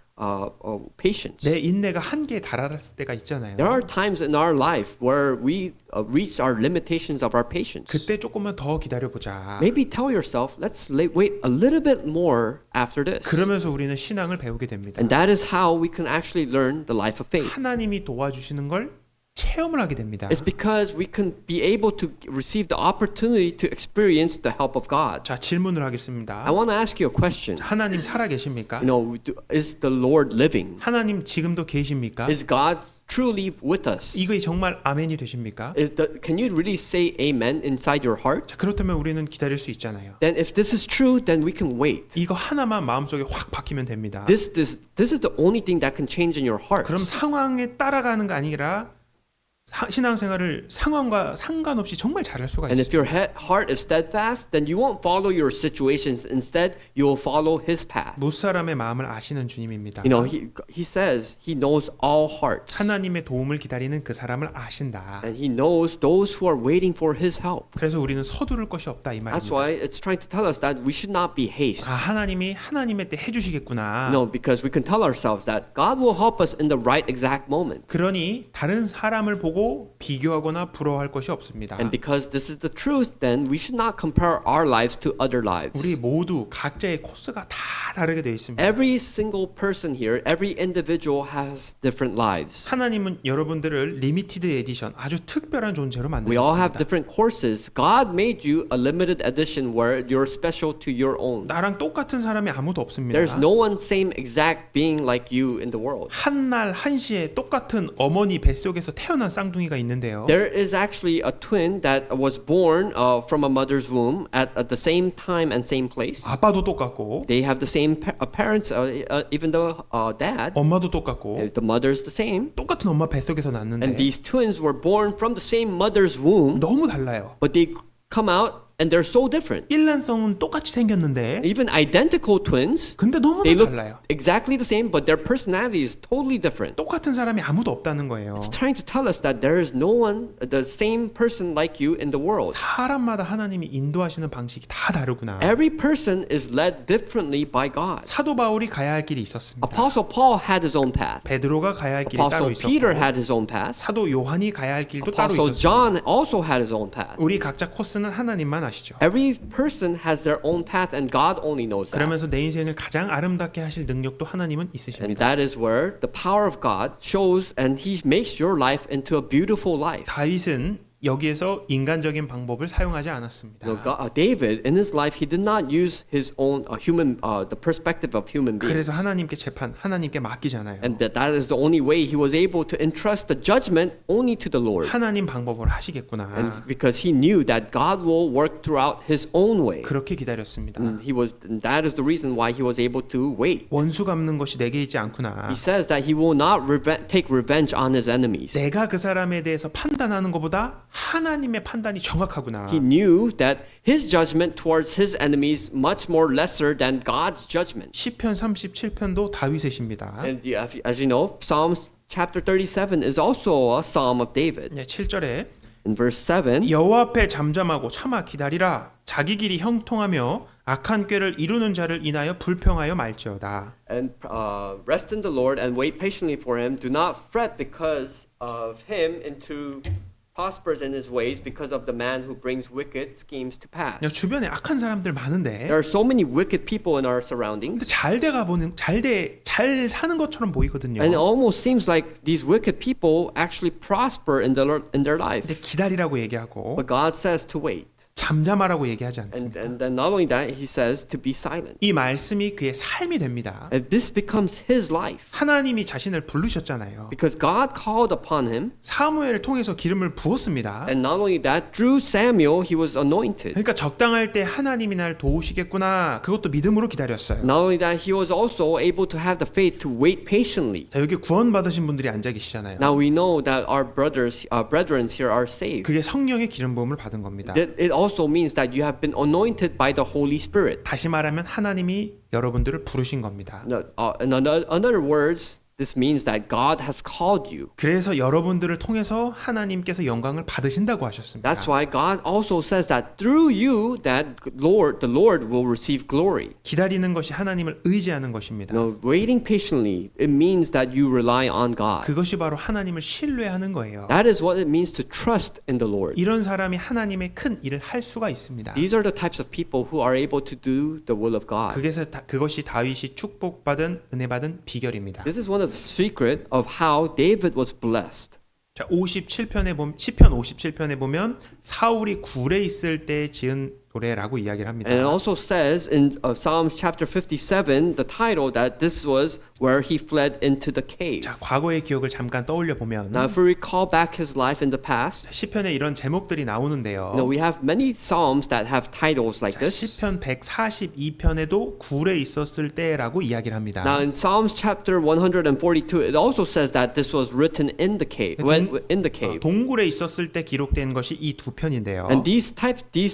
patience. 내 인내가 한계에 달했을 때가 있잖아요. There are times in our life where we reach our limitations of our patience. 그때 조금만 더 기다려보자. Maybe tell yourself, let's wait a little bit more after this. 그러면서 우리는 신앙을 배우게 됩니다. And that is how we can actually learn the life of faith. 하나님이 도와주시는 걸 체험을 하게 됩니다. It's because we can be able to receive the opportunity to experience the help of God. 자, 질문을 하겠습니다. I want to ask you a question. 하나님 살아 계십니까? You know, is the Lord living? 하나님 지금도 계십니까? Is God truly with us? 이거 정말 아멘이 되십니까? Can you really say amen inside your heart? 자, 그렇다면 우리는 기다릴 수 있잖아요. Then if this is true, then we can wait. 이거 하나만 마음속에 확 박히면 됩니다. This is the only thing that can change in your heart. 그럼 상황에 따라가는 게 아니라 신앙생활을 상황과 상관없이 정말 잘할 수가 And if 있습니다. your heart is steadfast, then you won't follow your situations. Instead, you will follow His path. 무사람의 마음을 아시는 주님입니다. You know, He says He knows all hearts. 하나님의 도움을 기다리는 그 사람을 아신다. And He knows those who are waiting for His help. 그래서 우리는 서두를 것이 없다 이 That's 말입니다. why it's trying to tell us that we should not be haste. 하나님이 하나님의 때 해주시겠구나. No, because we can tell ourselves that God will help us in the right exact moment. 그러니 다른 사람을 보고 비교하거나 부러워할 것이 없습니다. And because this is the truth, then we should not compare our lives to other lives. 우리 모두 각자의 코스가 다 다르게 되어 있습니다. Every single person here, every individual has different lives. 하나님은 여러분들을 리미티드 에디션, 아주 특별한 존재로 We all have 만드셨습니다. different courses. God made you a limited edition where you're special to your own. 나랑 똑같은 사람이 아무도 없습니다. There's no one same exact being like you in the world. 한날 한시에 똑같은 어머니 뱃속에서 태어난 쌍둥이가 있는데요. There is actually a twin that was born from a mother's womb at the same time and same place. 아빠도 똑같고 They have the same parents, even the dad. 엄마도 똑같고 The mother's the same. 똑같은 엄마 뱃속에서 And 낳는데 these twins were born from the same mother's womb, 너무 달라요. but they come out and they're so different. 일란성은 똑같이 생겼는데 Even identical twins, 근데 너무 they look 달라요. exactly the same, but their personality is totally different. 똑같은 사람이 아무도 없다는 거예요. It's trying to tell us that there is no one, the same person like you in the world. 사람마다 하나님이 인도하시는 방식이 다 다르구나. Every person is led differently by God. 사도 바울이 가야 할 길이 있었습니다. Apostle Paul had his own path. 베드로가 가야 할 길이 따로 Apostle Peter 있었고 had his own path. 사도 요한이 가야 할 길도 따로 Apostle 있었습니다. John also had his own path. 우리 각자 코스는 하나님만 아시죠. Every person has their own path and God only knows that. 그러면서 내 인생을 가장 아름답게 하실 능력도 하나님은 And 있으십니다. that is where the power of God shows and He makes your life into a beautiful life. 다윗은 여기에서 인간적인 방법을 사용하지 않았습니다. David, in his life, he did not use his own the perspective of human beings. 그래서 하나님께 재판, 하나님께 맡기잖아요. And that is the only way he was able to entrust the judgment only to the Lord. 하나님 방법을 하시겠구나. And because he knew that God will work throughout his own way. 그렇게 기다렸습니다. And that is the reason why he was able to wait. 원수 갚는 것이 내게 있지 않구나. He says that he will not take revenge on his enemies. 내가 그 사람에 대해서 판단하는 것보다 하나님의 판단이 정확하구나. He knew that his judgment towards his enemies much more lesser than God's judgment. 시편 37편도 다윗의십니다. And as you know, Psalms chapter 37 is also a psalm of David. 7절에 In verse 7, 여호와 앞에 잠잠하고 참아 기다리라. 자기 길이 형통하며 악한 꾀를 이루는 자를 인하여 불평하여 말지어다. and rest in the Lord and wait patiently for him. Do not fret because of him into prospers in his ways because of the man who brings wicked schemes to pass. 주변에 악한 사람들 많은데 There are so many wicked people in our surroundings. 근데 잘 돼가 보는 잘 사는 것처럼 보이거든요. And it almost seems like these wicked people actually prosper in their life. 근데 기다리라고 얘기하고 But God says to wait. 잠잠하라고 얘기하지 않습니다. And then not only that, he says to be silent. 이 말씀이 그의 삶이 됩니다. And this becomes his life. 하나님이 자신을 부르셨잖아요. Because God called upon him. 사무엘을 통해서 기름을 부었습니다. And not only that, through Samuel, he was anointed. 그러니까 적당할 때 하나님이 날 도우시겠구나. 그것도 믿음으로 기다렸어요. Not only that, he was also able to have the faith to wait patiently. 자, 여기 구원 받으신 분들이 앉아 계시잖아요. Now we know that our brethren here are saved. 그게 성령의 기름 부음을 받은 겁니다. It also means that you have been anointed by the Holy Spirit. 다시 말하면 하나님이 여러분들을 부르신 겁니다. In other words, this means that God has called you. 그래서 여러분들을 통해서 하나님께서 영광을 받으신다고 하셨습니다. That's why God also says that through you that the Lord will receive glory. 기다리는 것이 하나님을 의지하는 것입니다. Now, waiting patiently, it means that you rely on God. 그것이 바로 하나님을 신뢰하는 거예요. That is what it means to trust in the Lord. 이런 사람이 하나님의 큰 일을 할 수가 있습니다. These are the types of people who are able to do the will of God. 그것이 다윗이 축복받은 은혜받은 비결입니다. This is one of the secret of how David was blessed. 자, 57편에 보면 시편 57편에 보면 사울이 굴에 있을 때 지은 노래라고 이야기를 합니다. And it also says in Psalms chapter 57, the title, that this was where he fled into the cave. 자, 과거의 기억을 잠깐 떠올려 보면 Now, if we recall back his life in the past, 시편에 이런 제목들이 나오는데요. we have many psalms that have titles like 자, this. 시편 142편에도 굴에 있었을 때라고 이야기를 합니다. Now, in Psalms chapter 142, it also says that this was written in the cave. When in the cave. 동굴에 있었을 때 기록된 것이 이 두 편인데요. And these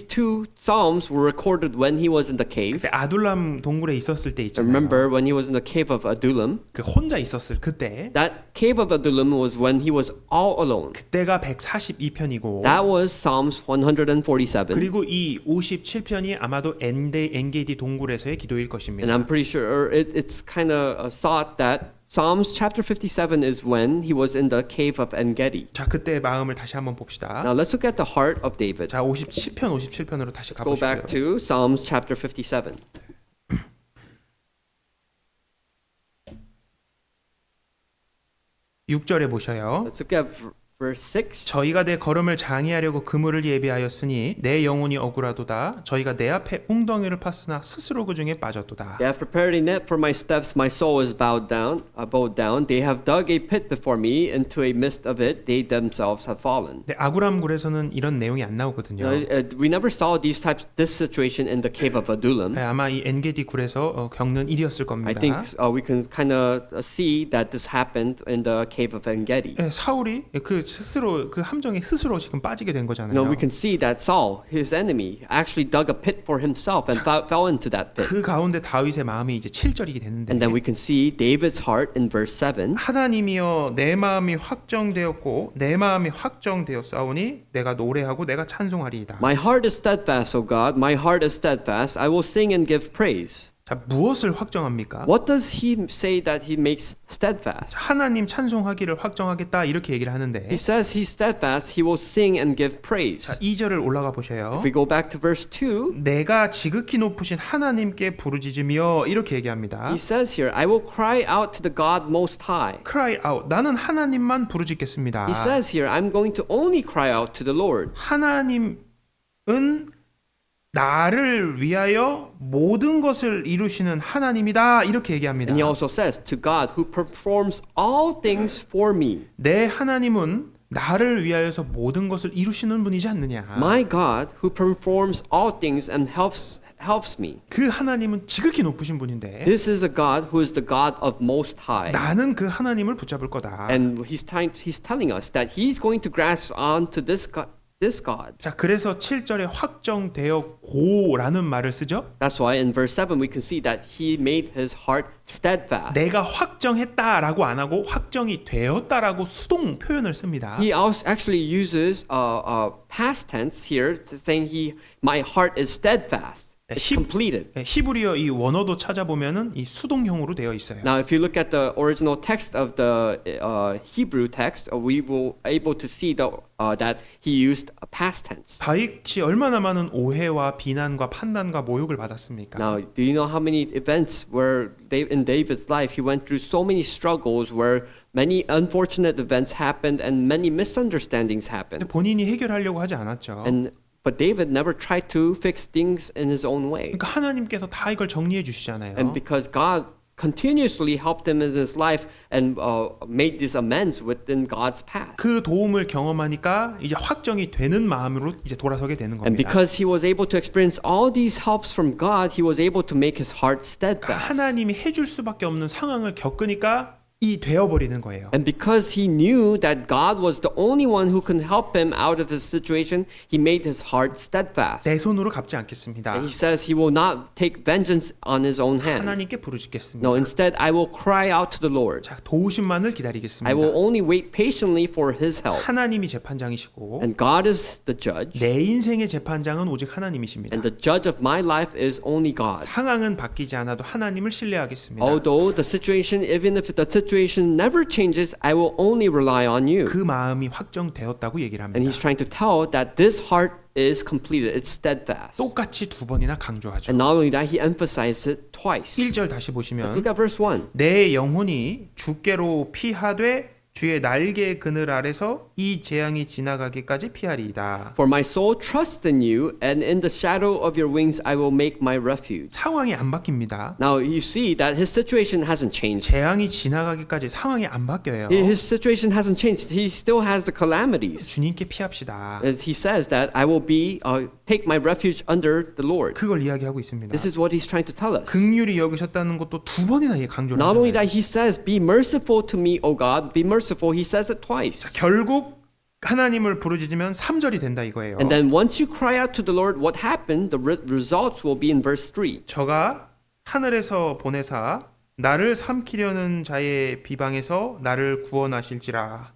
two psalms were recorded when he was in the cave. 그때 아둘람 동굴에 있었을 때 있잖아요. Remember when he was in the cave of Adullam? 그 혼자 있었을 그때 That cave of Adullam was when he was all alone. 그때가 142편이고 That was Psalms 147. 그리고 이 57편이 아마도 엔게디 동굴에서의 기도일 것입니다. And I'm pretty sure it's kind of thought that Psalms chapter 57 is when he was in the cave of En-gedi. 자, 그때의 마음을 다시 한번 봅시다. Now let's look at the heart of David. 자, 57편, 57편으로 다시 Go back 가보시고요. to Psalms chapter 57. 6절에 보셔요. Let's look at verse 6. 저희가 내 걸음을 장애하려고 그물을 예비하였으니 내 영혼이 억울하도다. 저희가 내 앞에 웅덩이를 팠으나 스스로 그 중에 빠졌도다. They have prepared a net for my steps. My soul is bowed down. They have dug a pit before me. Into a midst of it, they themselves have fallen. 근데 아구람굴에서는 이런 내용이 안 나오거든요. We never saw this situation in the cave of Adullam. 네, 아마 이 엔게디 굴에서 겪는 일이었을 겁니다. I think we can kind of see that this happened in the cave of En-gedi. 네, 사울이 그 스스로 그 함정에 스스로 지금 빠지게 된 거잖아요. We can see that Saul, his enemy, actually dug a pit for himself and fell into that pit. 그 가운데 다윗의 마음이 이제 7절이 되는데 And then we can see David's heart in verse 7. 하나님이여 내 마음이 확정되었고 내 마음이 확정되었사오니 내가 노래하고 내가 찬송하리이다. My heart is steadfast, O God. My heart is steadfast. I will sing and give praise. 자, 무엇을 확정합니까? What does he say that he makes steadfast? 하나님 찬송하기를 확정하겠다 이렇게 얘기를 하는데 He says he's steadfast. He will sing and give 자, praise. 2절을 올라가 보셔요. If we go back to verse 2, 내가 지극히 높으신 하나님께 부르짖으며 이렇게 얘기합니다. he says here, I will cry out to the God Most High. Cry out. 나는 하나님만 부르짖겠습니다. He says here, I'm going to only cry out to the Lord. 하나님은 나를 위하여 모든 것을 이루시는 하나님이다 이렇게 얘기합니다. And he also says, to God who performs all things for me. 내 하나님은 나를 위하여서 모든 것을 이루시는 분이지 않느냐. My God who performs all things and helps me. 그 하나님은 지극히 높으신 분인데 This is a God who is the God of Most High. 나는 그 하나님을 붙잡을 거다. And he's telling us that he's going to grasp onto this God. 자, 그래서 7절에 확정되었고라는 말을 쓰죠. That's why in verse 7 we can see that he made his heart steadfast. 내가 확정했다라고 안 하고 확정이 되었다라고 수동 표현을 씁니다. He also actually uses past tense here, saying my heart is steadfast. It's completed. 히브리어 이 원어도 찾아보면은 이 수동형으로 되어 있어요. Now, if you look at the original text of the Hebrew text, we will able to see that he used a past tense. 다윗이 얼마나 많은 오해와 비난과 판단과 모욕을 받았습니까? Now, do you know how many events where in David's life he went through so many struggles where many unfortunate events happened and many misunderstandings happened. 본인이 해결하려고 하지 않았죠. But David never tried to fix things in his own way. 그러니까 하나님께서 다 이걸 정리해 주시잖아요. And because God continuously helped him in his life and made these amends within God's path. 그 도움을 경험하니까 이제 확정이 되는 마음으로 이제 돌아서게 되는 겁니다. And because he was able to experience all these helps from God, he was able to make his heart steadfast. 하나님이 해줄 수밖에 없는 상황을 겪으니까 이 되어버리는 거예요. And because he knew that God was the only one who can help him out of his situation, he made his heart steadfast. 내 손으로 갚지 않겠습니다. And he says he will not take vengeance on his own hand. 하나님께 부르짖겠습니다. No, instead I will cry out to the Lord. 자, 도우심만을 I 기다리겠습니다. will only wait patiently for his help. 하나님이 재판장이시고 And God is the judge. 내 인생의 재판장은 오직 하나님이십니다. And the judge of my life is only God. 상황은 바뀌지 않아도 하나님을 신뢰하겠습니다. Although the situation, even if the situation never changes, I will only rely on you. 그 마음이 확정되었다고 얘기를 And 합니다. he's trying to tell that this heart is completed. It's steadfast. 똑같이 두 번이나 강조하죠. And not only that, he emphasized it twice. 1절 다시 Let's 보시면 look at verse 1. 내 영혼이 주께로 피하되 주의 날개의 그늘 아래서 이 재앙이 지나가기까지 피하리이다. For my soul trusts in you, and in the shadow of your wings I will make my refuge. 상황이 안 바뀝니다. Now you see that his situation hasn't changed. 재앙이 지나가기까지 상황이 안 바뀌어요. His situation hasn't changed. He still has the calamities. 주님께 피합시다. He says that I will take my refuge under the Lord. 그걸 이야기하고 있습니다. This is what he's trying to tell us. 긍휼히 여기셨다는 것도 두 번이나 강조를 Not only 하잖아요. that, he says, "Be merciful to me, O God. Be merciful." He says it twice. 결국 하나님을 부르짖으면 3절이 된다 이거예요. And then once you cry out to the Lord, what happened? The results will be in verse 3. 저가 하늘에서 보내사 나를 삼키려는 자의 비방에서 나를 구원하실지라.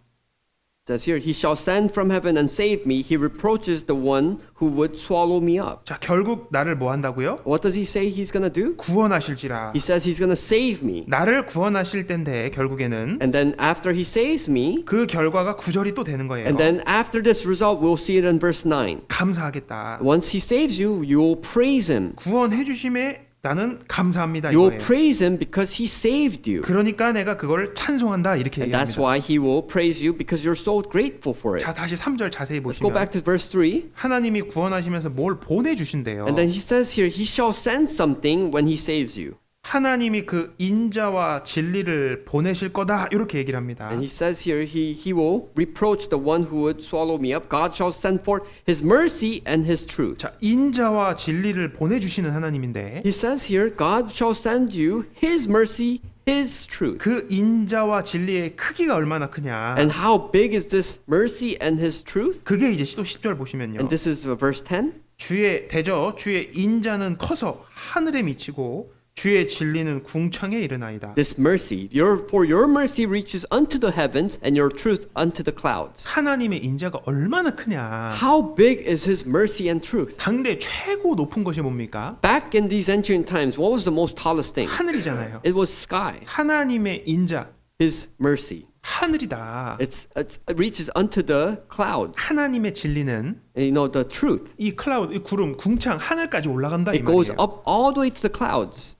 It says here, He shall send from heaven and save me. He reproaches the one who would swallow me up. 자, 결국 나를 뭐 한다고요? What does he say he's going to do? 구원하실지라. He says he's going to save me. 나를 구원하실 텐데 결국에는 And then after he saves me, 그 결과가 9절이 또 되는 거예요. and then after this result, we'll see it in verse 9. 감사하겠다. Once he saves you, you'll praise him. 구원해 주심에 나는 감사합니다 You'll 이거예요. praise him because he saved you. 그러니까 내가 그걸 찬송한다 이렇게 And that's 얘기합니다. why he will praise you because you're so grateful for it. 자, 다시 3절 자세히 Let's go 보시면 back to verse 3. 하나님이 구원하시면서 뭘 보내 주신대요. And then he says here, he shall send something when he saves you. 하나님이 그 인자와 진리를 보내실 거다 이렇게 얘기를 합니다. And he says here, he will reproach the one who would swallow me up. God shall send forth his mercy and his truth. 자, 인자와 진리를 보내주시는 하나님인데 He says here, God shall send you his mercy, his truth. 그 인자와 진리의 크기가 얼마나 크냐. And how big is this mercy and his truth? 그게 이제 또 10절 보시면요. And this is verse 10. 주의 인자는 커서 하늘에 미치고 주의 진리는 궁창에 이르나이다. This mercy, for your mercy reaches unto the heavens and your truth unto the clouds. 하나님의 인자가 얼마나 크냐. How big is his mercy and truth? 당대 최고 높은 것이 뭡니까? Back in these ancient times, what was the most tallest thing? 하늘이잖아요. It was sky. 하나님의 인자, His mercy. 하늘이다. It reaches unto the clouds. 하나님의 진리는 You know, the truth. 이 클라우드, 이 구름, 궁창 하늘까지 올라간다 이 It goes 말이에요. up all the way to the clouds.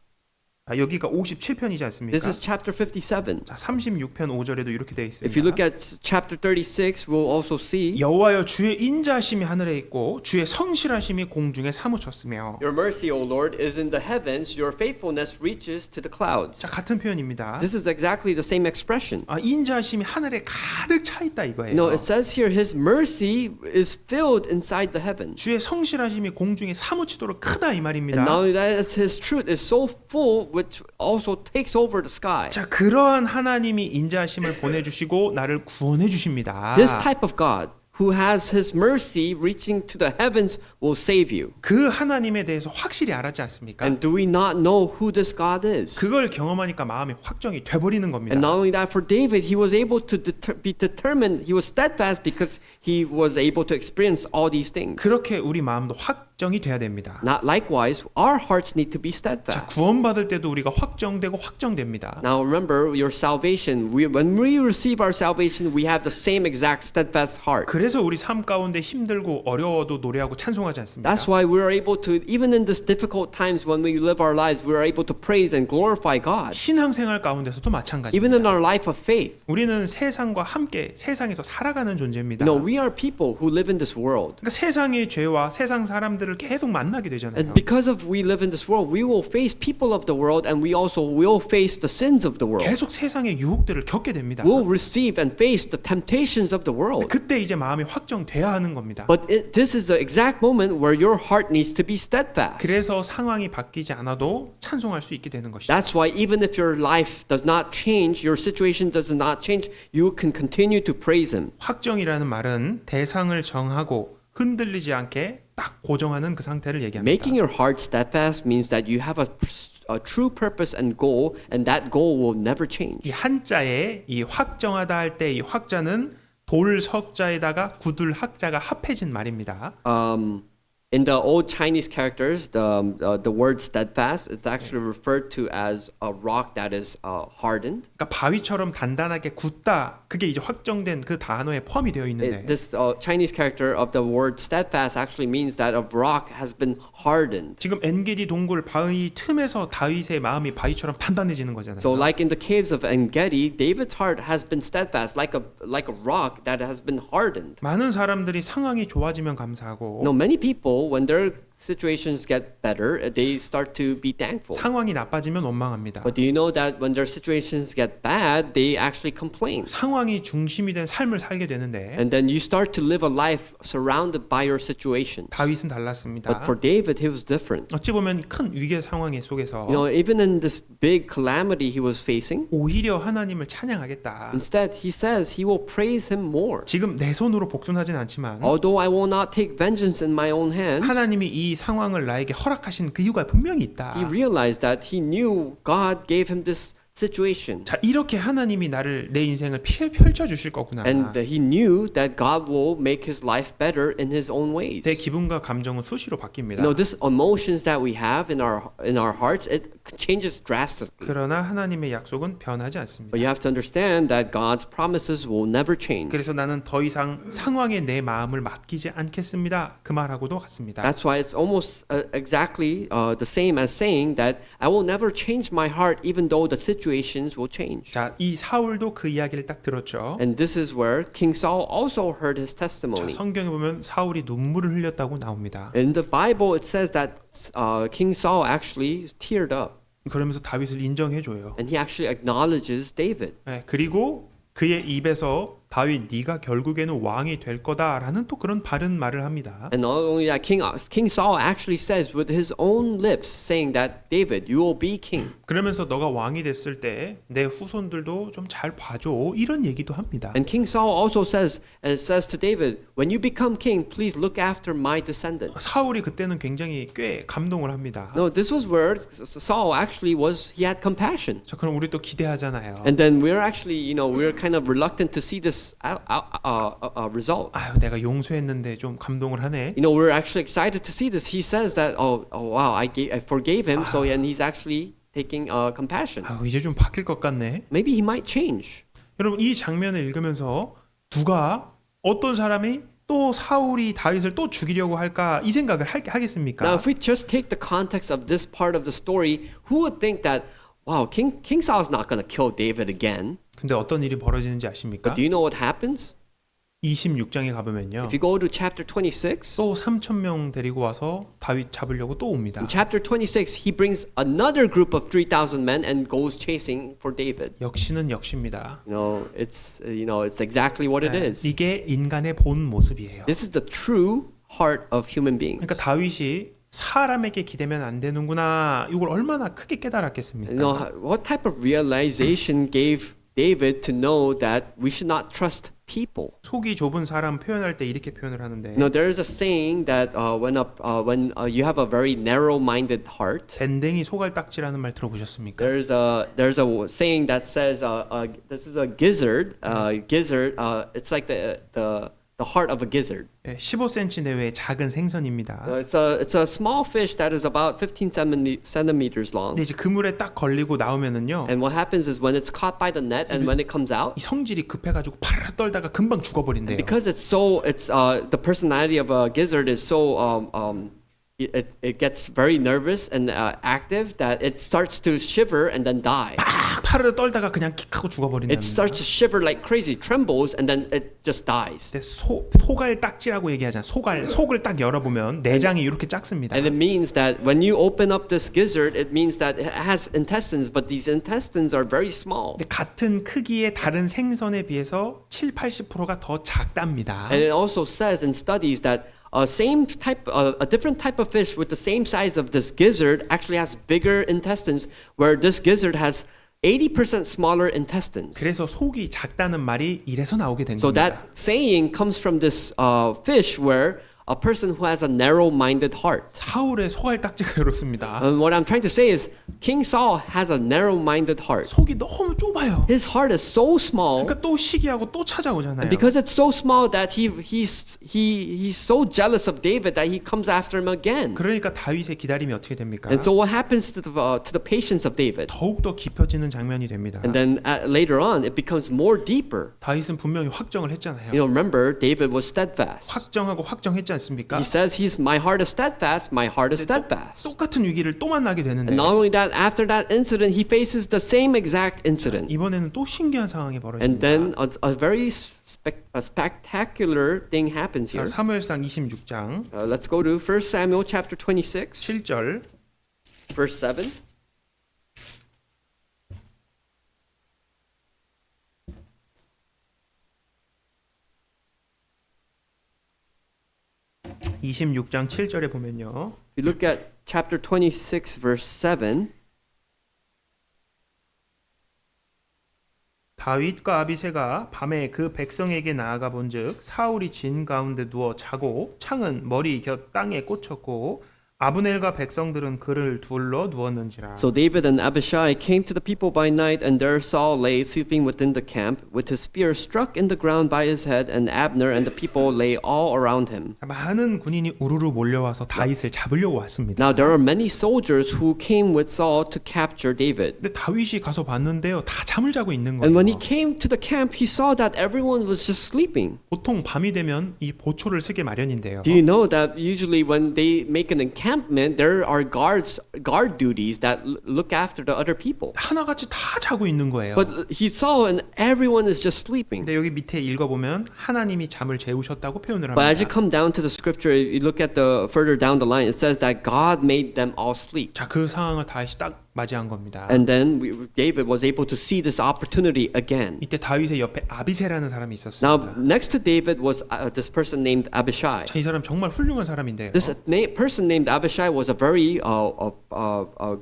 아, 여기가 57편이지 않습니까? This is chapter 57. 자, 36편 5절에도 이렇게 되어 있습니다. If you look at chapter 36, we'll also see 여호와여 주의 인자하심이 하늘에 있고 주의 성실하심이 공중에 사무쳤으며. your mercy, O Lord, is in the heavens. Your faithfulness reaches to the clouds. 자, 같은 표현입니다. This is exactly the same expression. 아, 인자하심이 하늘에 가득 차 있다 이거예요. No, it says here his mercy is filled inside the heavens. 주의 성실하심이 공중에 사무치도록 크다 이 And 말입니다. not only that, his truth is so full, which also takes over the sky. 자, 그러한 하나님이 인자하심을 보내주시고 나를 구원해 주십니다. This type of God, who has his mercy reaching to the heavens, will save you. 그 하나님에 대해서 확실히 알았지 않습니까? And do we not know who this God is? 그걸 경험하니까 마음이 확정이 돼버리는 겁니다. And not only that, for David, he was able to be determined. He was steadfast because he was able to experience all these things. 그렇게 우리 마음도 확정이 돼야 됩니다. Not likewise, our hearts need to be 자, steadfast. 구원받을 때도 우리가 확정되고 확정됩니다. Now remember your salvation. When we receive our salvation, we have the same exact steadfast heart. 그래서 우리 삶 가운데 힘들고 어려워도 노래하고 찬송하지 않습니까? That's why we are able to, even in this difficult times when we live our lives, we are able to praise and glorify God. 신앙생활 가운데서도 Even 마찬가지입니다. in our life of faith. 우리는 세상과 함께 세상에서 살아가는 존재입니다. No, we are people who live in this world. 그러니까 세상의 죄와 세상 사람들을 계속 만나게 되잖아요. And because of we live in this world, we will face people of the world and we also will face the sins of the world. 계속 세상의 유혹들을 겪게 됩니다. We'll receive and face the temptations of the world. 그때 이제 마음이 확정돼야 하는 겁니다. But this is the exact moment where your heart needs to be steadfast. 그래서 상황이 바뀌지 않아도 찬송할 수 있게 되는 것이죠. That's why even if your life does not change, your situation does not change, you can continue to praise Him. 확정이라는 말은 대상을 정하고 흔들리지 않게 딱 고정하는 그 상태를 얘기합니다. Making your heart steadfast means that you have a true purpose and goal, and that goal will never 이 change. 한자에 이 확정하다 할 때 이 확자는 돌 석자에다가 구들 학자가 합해진 말입니다. In the old Chinese characters, the word steadfast, it's actually referred to as a rock that is hardened. 그러니까 바위처럼 단단하게 굳다. 그게 이제 확정된 그 단어에 포함이 되어 있는데. This Chinese character of the word steadfast actually means that a rock has been hardened. 지금 엔게디 동굴 바위 틈에서 다윗의 마음이 바위처럼 단단해지는 거잖아요. So like in the caves of En-gedi, David's heart has been steadfast, like a rock that has been hardened. 많은 사람들이 상황이 좋아지면 감사하고 No, many people, when their situations get better, they start to be thankful. 상황이 나빠지면 원망합니다. But do you know that when their situations get bad, they actually complain? 상황이 중심이 된 삶을 살게 되는데 And then you start to live a life surrounded by your situation. 다윗은 달랐습니다. But for David, he was different. 어찌 보면 큰 위기 상황 속에서 You know, even in this big calamity he was facing, 오히려 하나님을 찬양하겠다. instead he says he will praise him more. 지금 내 손으로 복종하진 않지만 Although I will not take vengeance in my own hands, 하나님이 이 상황을 나에게 허락하신 그 이유가 분명히 있다. he realized that he knew God gave him this situation. 자, 이렇게 하나님이 나를 내 인생을 펼쳐 주실 거구나. And he knew that God will make his life better in his own ways. 내 기분과 감정은 수시로 바뀝니다. You know, this emotions that we have in our hearts, it changes drastically. 그러나 하나님의 약속은 변하지 않습니다. But you have to understand that God's promises will never change. 그래서 나는 더 이상 상황에 내 마음을 맡기지 않겠습니다. 그 말하고도 같습니다. That's why it's almost exactly the same as saying that I will never change my heart even though the situations will change. 자, 이 사울도 그 이야기를 딱 들었죠. And this is where King Saul also heard his 자, testimony. 성경에 보면 사울이 눈물을 흘렸다고 나옵니다. In the Bible, it says that King Saul actually teared up, 그러면서 다윗을 인정해 줘요. and he actually acknowledges David. 네, 그리고 그의 입에서 다윗 네가 결국에는 왕이 될 거다라는 또 그런 바른 말을 합니다. And not only that, King Saul actually says with his own lips, saying that David, you will be king. 그러면서 너가 왕이 됐을 때 내 후손들도 좀 잘 봐줘 이런 얘기도 합니다. And King Saul also says, and it says to David, when you become king, please look after my descendants. 사울이 그때는 굉장히 꽤 감동을 합니다. No, this was where Saul actually he had compassion. 자, 그럼 우리 또 기대하잖아요. And then we're actually, we're kind of reluctant to see this result. 아유, 내가 용서했는데 좀 감동을 하네. We're actually excited to see this. He says that, oh wow, I forgave him, and he's actually taking compassion. 아유, 이제 좀 바뀔 것 같네. Maybe he might change. 여러분, 이 장면을 읽으면서 누가 어떤 사람이 또 사울이 다윗을 또 죽이려고 할까 이 생각을 Now, 하겠습니까? if we just take the context of this part of the story, who would think that, wow, King Saul's not going to kill David again? 근데 어떤 일이 벌어지는지 아십니까? But do you know what happens? 26장에 가보면요. If you go to chapter 26, 또 3,000명 데리고 와서 다윗 잡으려고 또 옵니다. in chapter 26, he brings another group of 3,000 men and goes chasing for David. 역시는 역시입니다. It's exactly what it is. 이게 인간의 본 모습이에요. This is the true heart of human beings. 그러니까 다윗이 사람에게 기대면 안 되는구나. 이걸 얼마나 크게 깨달았겠습니까? What type of realization gave David to know that we should not trust people? 속이 좁은 사람 표현할 때 이렇게 표현을 하는데 There is a saying that when you have a very narrow-minded heart, 밴댕이 소갈딱지라는 말 들어보셨습니까? there's a saying that says this is a gizzard. It's like the heart of a gizzard. 15cm 내외의 작은 생선입니다. It's a small fish that is about 15 centimeters long. 근데 이제 그물에 딱 걸리고 나오면은요, And what happens is when it's caught by the net and when it comes out, 이 성질이 급해가지고 파르르 떨다가 금방 죽어버린대요. because it's the personality of a gizzard is so it gets very nervous and active that it starts to shiver and then die. 막 파르르 떨다가 그냥 킥하고 죽어버린답니다. It starts to shiver like crazy, trembles, and then it just dies. 근데 소갈딱지라고 얘기하잖아요. 속을 딱 열어보면 내장이 이렇게 작습니다. And it means that when you open up this gizzard, it means that it has intestines, but these intestines are very small. 근데 같은 크기의 다른 생선에 비해서 70-80%가 더 작답니다. And it also says in studies that a different type of fish with the same size of this gizzard actually has bigger intestines, where this gizzard has 80% smaller intestines. 그래서 속이 작다는 말이 이래서 나오게 된 So 겁니다. that saying comes from this fish where a person who has a narrow-minded heart. 사울의 소갈딱지가 이렇습니다. And what I'm trying to say is King Saul has a narrow-minded heart. 속이 너무 좁아요. His heart is so small. 그러니까 또 시기하고 또 찾아오잖아요. And because it's so small that he's so jealous of David that he comes after him again. 그러니까 다윗의 기다림이 어떻게 됩니까? And so what happens to the patience of David? 더욱 더 깊어지는 장면이 됩니다. And then later on, it becomes more deeper. 다윗은 분명히 확정을 했잖아요. You know, remember, David was steadfast. 확정하고 확정했지 않습니까? He says my heart is steadfast, my heart is steadfast. 똑같은 위기를 또 만나게 되는데 And not only that, after that incident, he faces the same exact incident. 이번에는 또 신기한 상황이 And then 벌어집니다. a very spectacular thing happens here. 사무엘상 26장 Let's go to 1 Samuel chapter 26, 7절 verse 7. If 26장 7절에 보면요. If you look at chapter 26, verse 7, 다윗과 아비새가 밤에 그 백성에게 나아가 본즉 사울이 진 가운데 누워 자고 창은 머리 곁 땅에 꽂혔고 아브넬과 백성들은 그를 둘러 누웠는지라. so David and Abishai came to the people by night, and there Saul lay sleeping within the camp, with his spear struck in the ground by his head, and Abner and the people lay all around him. 많은 군인이 우르르 몰려와서 다윗을 잡으려고 왔습니다. Now there are many soldiers who came with Saul to capture David. 근데 다윗이 가서 봤는데요. 다 잠을 자고 있는 And when he 거예요. came to the camp, he saw that everyone was just sleeping. 보통 밤이 되면 이 보초를 쓰게 마련인데요. Do you know that usually when they make an encampment, there are guard duties that look after the other people. 하나같이 다 자고 있는 거예요. But he saw and everyone is just sleeping. 근데 여기 밑에 읽어보면 하나님이 잠을 재우셨다고 표현을 But as you 합니다. come down to the scripture, you look at the further down the line, it says that God made them all sleep. 자, 그 상황을 다윗이 딱 맞이한 겁니다. And then David was able to see this opportunity again. 이때 다윗의 옆에 아비새라는 사람이 Now, 있었습니다. next to David was this person named Abishai. 자, 이 사람 정말 훌륭한 사람인데요. This person named Abishai was a very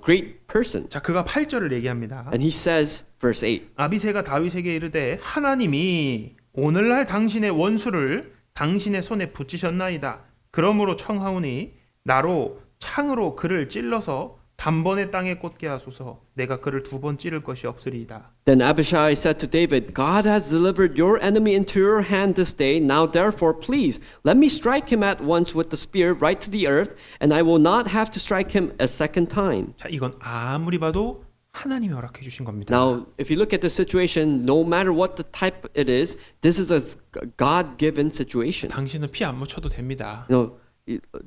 great person. 자, 그가 8절을 얘기합니다. And he says, verse 8, 아비새가 다윗에게 이르되 하나님이 오늘날 당신의 원수를 당신의 손에 붙이셨나이다. 그러므로 청하오니 나로 창으로 그를 찔러서 단번에 땅에 꽂게 하소서. 내가 그를 2번 찌를 것이 없으리이다. Then Abishai said to David, God has delivered your enemy into your hand this day. Now therefore, please, let me strike him at once with the spear right to the earth, and I will not have to strike him a second time. 자, 이건 아무리 봐도 하나님이 허락해 주신 겁니다. Now, if you look at the situation, no matter what the type it is, this is a God-given situation. 당신은 피 안 묻혀도 됩니다. You know,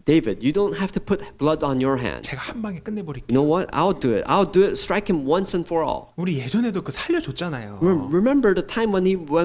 David, you don't have to put blood on your hand. 제가 한 방에 You 끝내버릴게요. know what? I'll do it. I'll do it. Strike him once and for all. 우리 예전에도 그 살려줬잖아요. Remember the time when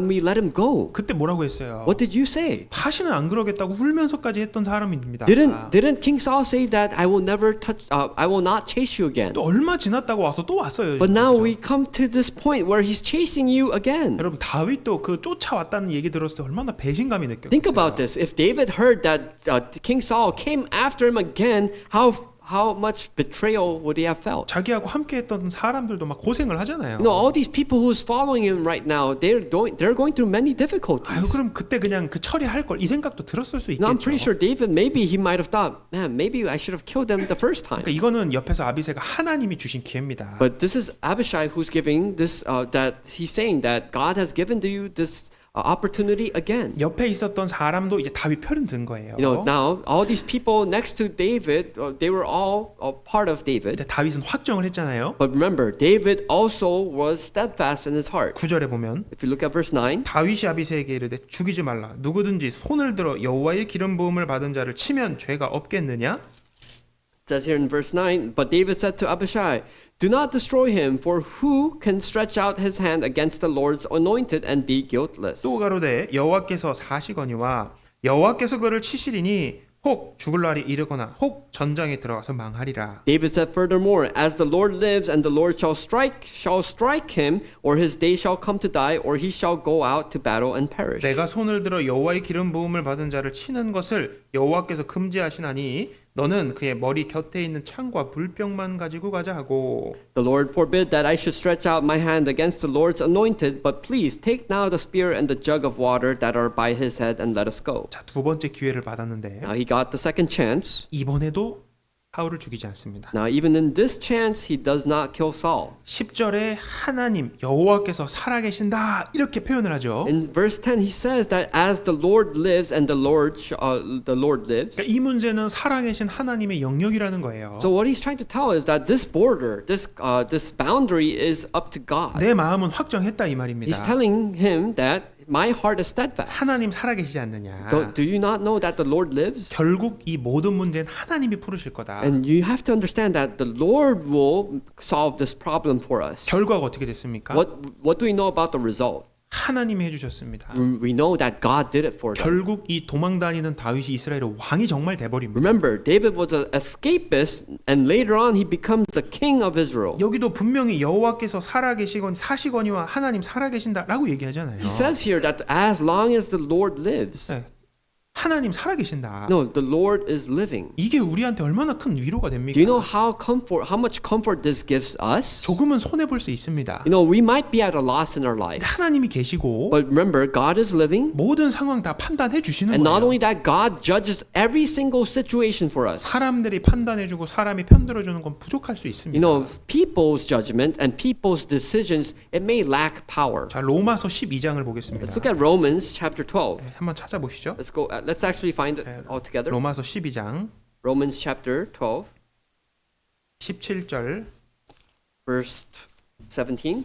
we let him go? 그때 뭐라고 했어요? What did you say? 다시는 안 그러겠다고 울면서까지 했던 사람입니다. Didn't King Saul say that I will never touch? I will not chase you again. 또 얼마 지났다고 와서 또 왔어요. But now 그죠? we come to this point where he's chasing you again. 여러분 다윗도 그 쫓아왔다는 얘기 들었을 때 얼마나 배신감이 느꼈어요. Think about this. If David heard that King Saul came after him again, how much betrayal would he have felt? 자기하고 함께했던 사람들도 막 고생을 하잖아요. You know, all these people who's following him right now, they're going through many 아유 difficulties. 그럼 그때 그냥 그 처리할 걸 이 생각도 들었을 수 Now, I'm pretty 있겠죠. sure David, maybe he might have thought, man, maybe I should have killed them the first time. 그러니까 이거는 옆에서 아비새가 하나님이 주신 기회입니다. But this is Abishai who's giving this, that he's saying that God has given to you this opportunity again. 옆에 있었던 사람도 이제 다윗 편은 든 거예요. You know, now all these people next to David, they were all part of David. 이제 다윗은 확정을 했잖아요. But remember, David also was steadfast in his heart. 9절에 보면 If you look at verse 9, 다윗이 아비새에게 이르되 죽이지 말라. 누구든지 손을 들어 여호와의 기름 부음을 받은 자를 치면 죄가 없겠느냐? it says here in verse 9, but David said to Abishai, do not destroy him, for who can stretch out his hand against the Lord's anointed and be guiltless? 또 가로되 여호와께서 사시거니와 여호와께서 그를 치시리니 혹 죽을 날이 이르거나 혹 전장에 들어가서 망하리라. David said furthermore, as the Lord lives and the Lord shall strike him, or his day shall come to die, or he shall go out to battle and perish. 내가 손을 들어 여호와의 기름 부음을 받은 자를 치는 것을 여호와께서 금지하시나니 너는 그의 머리 곁에 있는 창과 물병만 가지고 가자 하고 The Lord forbid that I should stretch out my hand against the Lord's anointed, but please take now the spear and the jug of water that are by his head and let us go. 자, 두 번째 기회를 받았는데 Now he got the second chance. 이번에도 사울을 죽이지 않습니다. Now even in this chance, he does not kill Saul. 10절에 하나님 여호와께서 살아계신다 이렇게 표현을 하죠. In verse 10, he says that as the Lord lives and the Lord lives. 그러니까 이 문제는 살아계신 하나님의 영역이라는 거예요. So what he's trying to tell is that this border, this boundary is up to God. 내 마음은 확정했다 이 말입니다. He's telling him that my heart is steadfast. 하나님 살아계시지 않느냐. Do you not know that the Lord lives? 결국 이 모든 문제는 하나님이 풀으실 거다. And you have to understand that the Lord will solve this problem for us. 결과가 어떻게 됐습니까? What do we know about the result? 하나님이 해주셨습니다. We know that God did it for them. 결국 이 도망다니는 다윗이 이스라엘의 왕이 정말 돼버립니다. Remember, David was an escapist, and later on he becomes the king of Israel. 여기도 분명히 여호와께서 살아계시거니 사시거니와 하나님 살아계신다라고 얘기하잖아요. He says here that as long as the Lord lives, 네. 하나님 살아계신다. no, the Lord is living. 이게 우리한테 얼마나 큰 위로가 됩니까? Do you know how much comfort this gives us? 조금은 손해 볼 수 있습니다. You know, we might be at a loss in our life, 하나님이 계시고 but remember, God is living, 모든 상황 다 판단해 주시는 and not 거예요. only that, God judges every single situation for us. 사람들이 판단해주고 사람이 편들어주는 건 부족할 수 있습니다. You know, people's judgment and people's decisions, it may lack power. 자, 로마서 12장을 Let's 보겠습니다. look at Romans chapter 12. 네, 한번 찾아보시죠. Let's actually find it all together. 로마서 12장 Romans chapter 12, 17절 verse 17.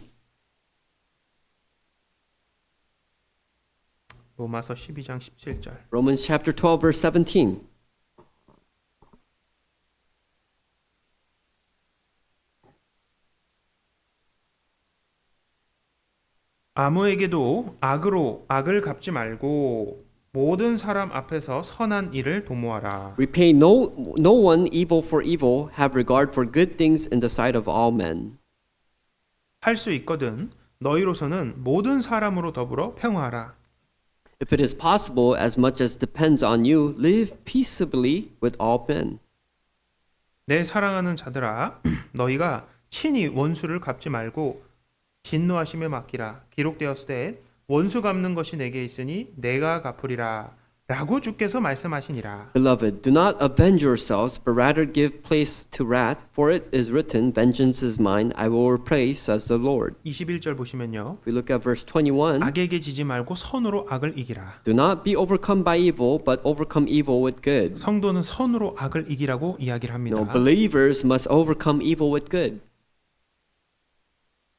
로마서 12장 17절 Romans chapter 12, verse 17. 아무에게도 악으로 악을 갚지 말고 모든 사람 앞에서 선한 일을 도모하라. Repay no one evil for evil, have regard for good things in the sight of all men. 할 수 있거든 너희로서는 모든 사람으로 더불어 평화하라. If it is possible, as much as depends on you, live peaceably with all men. 내 사랑하는 자들아 너희가 친히 원수를 갚지 말고 진노하심에 맡기라. 기록되었을 때 원수 갚는 것이 내게 있으니 내가 갚으리라 라고 주께서 말씀하시니라. Beloved, do not avenge yourselves, but rather give place to wrath, for it is written, Vengeance is mine, I will repay, says the Lord. 21절 보시면요. If we look at verse 21, 악에게 지지 말고 선으로 악을 이기라. do not be overcome by evil, but overcome evil with good. 성도는 선으로 악을 이기라고 이야기를 합니다. No, believers must overcome evil with good.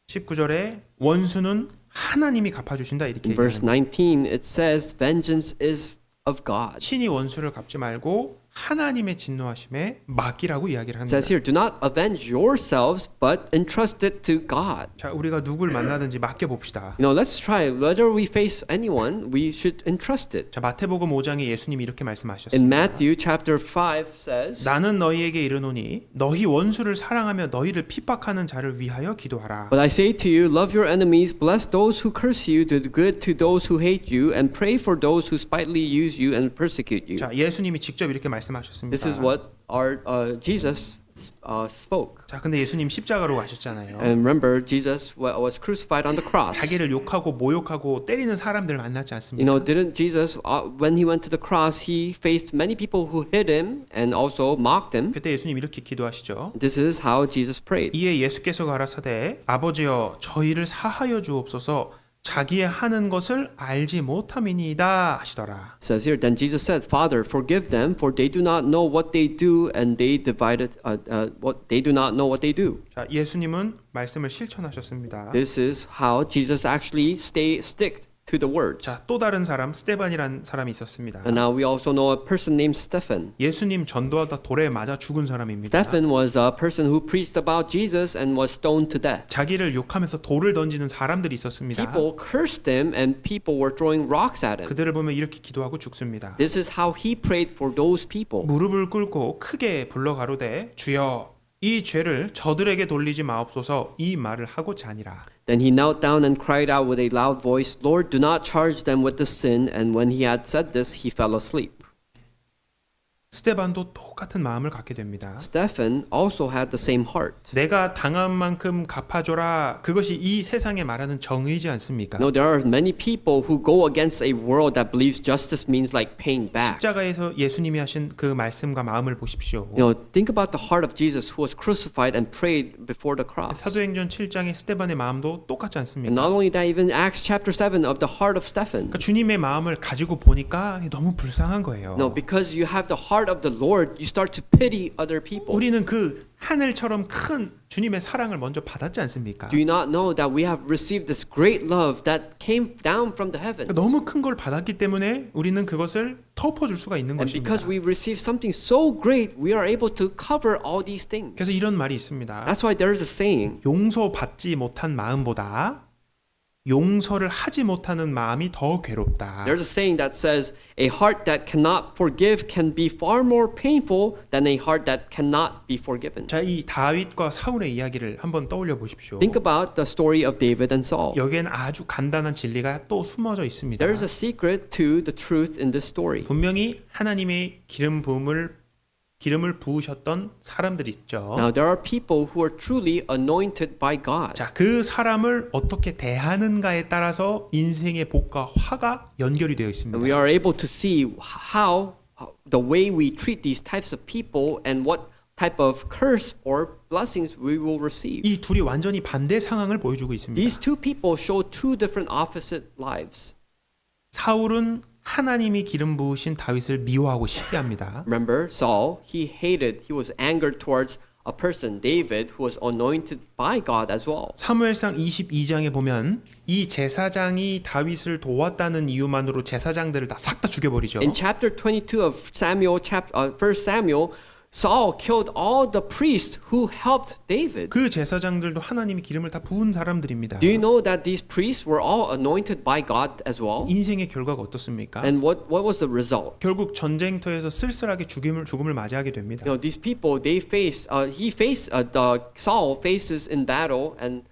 19절에 원수는 하나님이 갚아주신다 이렇게 In verse 얘기합니다. 19, it says, Vengeance is of God. 친히 원수를 갚지 말고 하나님의 진노하심에 맡기라고 이야기를 It 합니다. says here, do not avenge yourselves, but entrust it to God. 자, 우리가 누굴 만나든지 맡겨 봅시다. You know, let's try. Whether we face anyone, we should entrust it. 자, 마태복음 5장에 예수님이 이렇게 In 말씀하셨습니다. Matthew chapter 5 says, 나는 너희에게 이르노니 너희 원수를 사랑하며 너희를 핍박하는 자를 위하여 기도하라. But I say to you, love your enemies, bless those who curse you, do good to those who hate you, and pray for those who spitefully use you and persecute you. 자, 예수님이 직접 이렇게 말씀하셨습니다. This is what our Jesus spoke. 자, 근데 예수님 십자가로 가셨잖아요. And remember, Jesus was crucified on the cross. 자기를 욕하고 모욕하고 때리는 사람들 만났지 You 않습니까? know, didn't Jesus, when he went to the cross, he faced many people who hit him and also mocked him. 그때 예수님 이렇게 기도하시죠. This is how Jesus prayed. 이에 예수께서 가라사대 아버지여 저희를 사하여 주옵소서 자기의 하는 것을 알지 못함이니이다 하시더라. It says here, then Jesus said, Father, forgive them, for they do not know what they do, and they do not know what they do. 자, 예수님은 말씀을 실천하셨습니다. This is how Jesus actually stick to the words. 자, 또 다른 사람 스테반이라는 사람이 있었습니다. And now we also know a person named Stephen. 예수님 전도하다 돌에 맞아 죽은 사람입니다. Stephen was a person who preached about Jesus and was stoned to death. 자기를 욕하면서 돌을 던지는 사람들이 있었습니다. People cursed him and people were throwing rocks at him. 그들을 보면 이렇게 기도하고 죽습니다. This is how he prayed for those people. 무릎을 꿇고 크게 불러 가로되 주여 이 죄를 저들에게 돌리지 마옵소서 이 말을 하고자 하니라. Then he knelt down and cried out with a loud voice, Lord, do not charge them with the sin. And when he had said this, he fell asleep. 스데반도 똑같은 마음을 갖게 됩니다. Stephen also had the same heart. 내가 당한 만큼 갚아줘라. 그것이 이 세상에 말하는 정의지 않습니까? No, there are many people who go against a world that believes justice means like paying back. 십자가에서 예수님이 하신 그 말씀과 마음을 보십시오. Think about the heart of Jesus who was crucified and prayed before the cross. 사도행전 7장의 스데반의 마음도 똑같지 And 않습니까? not only that, even Acts chapter 7 of the heart of Stephen. 그러니까 주님의 마음을 가지고 보니까 너무 불쌍한 거예요. No, because you have the heart of the Lord, you start to pity other people. 우리는 그 하늘처럼 큰 주님의 사랑을 먼저 받았지 않습니까? Do you not know that we have received this great love that came down from the heavens? 그러니까 너무 큰 걸 받았기 때문에 우리는 그것을 덮어줄 수가 있는 And 것입니다. because we receive something so great, we are able to cover all these things. 그래서 이런 말이 있습니다. That's why there is a saying. 용서받지 못한 마음보다 용서를 하지 못하는 마음이 더 괴롭다. There's a saying that says, a heart that cannot forgive can be far more painful than a heart that cannot be forgiven. 자, 이 다윗과 사울의 이야기를 한번 떠올려 보십시오. Think about the story of David and Saul. 여기엔 아주 간단한 진리가 또 숨어져 있습니다. There's a secret to the truth in this story. 분명히 하나님의 기름을 부으셨던 사람들이 있죠. Now there are people who are truly anointed by God. 자, 그 사람을 어떻게 대하는가에 따라서 인생의 복과 화가 연결이 되어 있습니다. And we are able to see how the way we treat these types of people and what type of curse or blessings we will receive. 이 둘이 완전히 반대 상황을 보여주고 있습니다. These two people show two different opposite lives. 사울은 하나님이 기름 부으신 다윗을 미워하고 시기합니다. Remember, Saul, he was angered towards a person, David, who was anointed by God as well. 사무엘상 22장에 보면 이 제사장이 다윗을 도왔다는 이유만으로 제사장들을 다 싹 다 죽여버리죠. In chapter 22 of First Samuel, Saul killed all the priests who helped David. 그 제사장들도 하나님이 기름을 다 부은 사람들입니다. Do you know that these priests were all anointed by God as well? 인생의 결과가 어떻습니까? And what was the result? 결국 전쟁터에서 쓸쓸하게 죽음을 맞이하게 됩니다. These people, Saul faces in battle and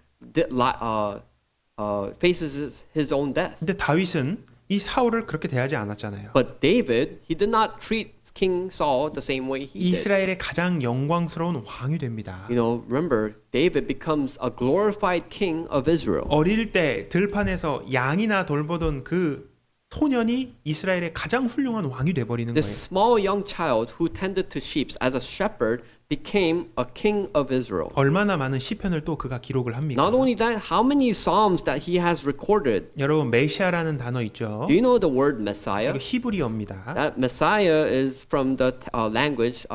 faces his own death. 근데 다윗은 이 사울을 그렇게 대하지 않았잖아요. But David, he did not treat King Saul the same way he did. 이스라엘의 가장 영광스러운 왕이 됩니다. Remember, David becomes a glorified king of Israel. 어릴 때 들판에서 양이나 돌보던 그 소년이 이스라엘의 가장 훌륭한 왕이 돼버리는 This 거예요. small young child who tended to sheep as a shepherd became a king of Israel. 얼마나 많은 시편을 또 그가 기록을 합니까? Not only that, how many psalms that he has recorded? 여러분 메시아라는 단어 있죠? Do you know the word Messiah? 이거 히브리어입니다. That Messiah is from the language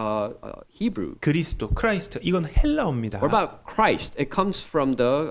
Hebrew. 그리스도, 크라이스트 이건 헬라어입니다. What about Christ? It comes from the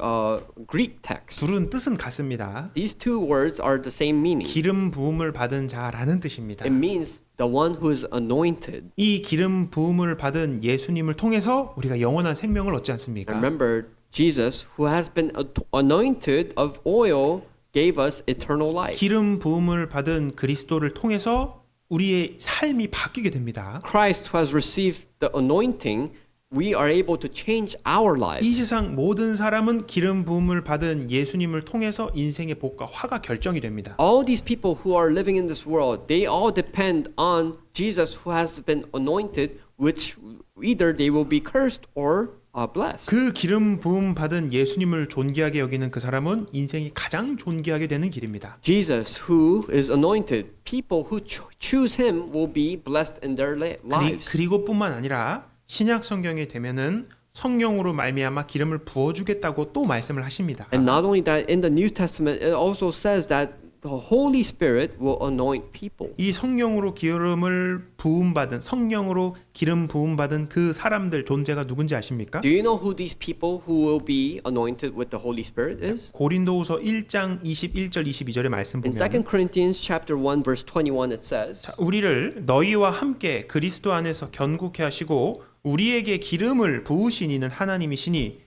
Greek text. 둘은 뜻은 같습니다. These two words are the same meaning. 기름 부음을 받은 자라는 뜻입니다. It means the one who is anointed. 이 기름 부음을 받은 예수님을 통해서 우리가 영원한 생명을 얻지 않습니까? Remember, Jesus, who has been anointed of oil, gave us eternal life. 기름 부음을 받은 그리스도를 통해서 우리의 삶이 바뀌게 됩니다. Christ, who has received the anointing, we are able to change our lives. 이 세상 모든 사람은 기름 부음을 받은 예수님을 통해서 인생의 복과 화가 결정이 됩니다. All these people who are living in this world, they all depend on Jesus who has been anointed, which either they will be cursed or blessed. 그 기름 부음 받은 예수님을 존귀하게 여기는 그 사람은 인생이 가장 존귀하게 되는 길입니다. Jesus who is anointed, people who choose him will be blessed in their lives. 그리고 뿐만 아니라 신약 성경에 되면은 성령으로 말미암아 기름을 부어 주겠다고 또 말씀을 하십니다. And not only that, in the New Testament, it also says that the Holy Spirit will anoint people. 이 성령으로 기름을 부음받은 성령으로 기름 부음받은 그 사람들 존재가 누군지 아십니까? Do you know who these people who will be anointed with the Holy Spirit is? 고린도후서 1장 21절 22절의 말씀 In 2 보면 Corinthians chapter 1 verse 21 it says, 우리를 너희와 함께 그리스도 안에서 견고케 하시고 우리에게 기름을 부으신 이는 하나님이시니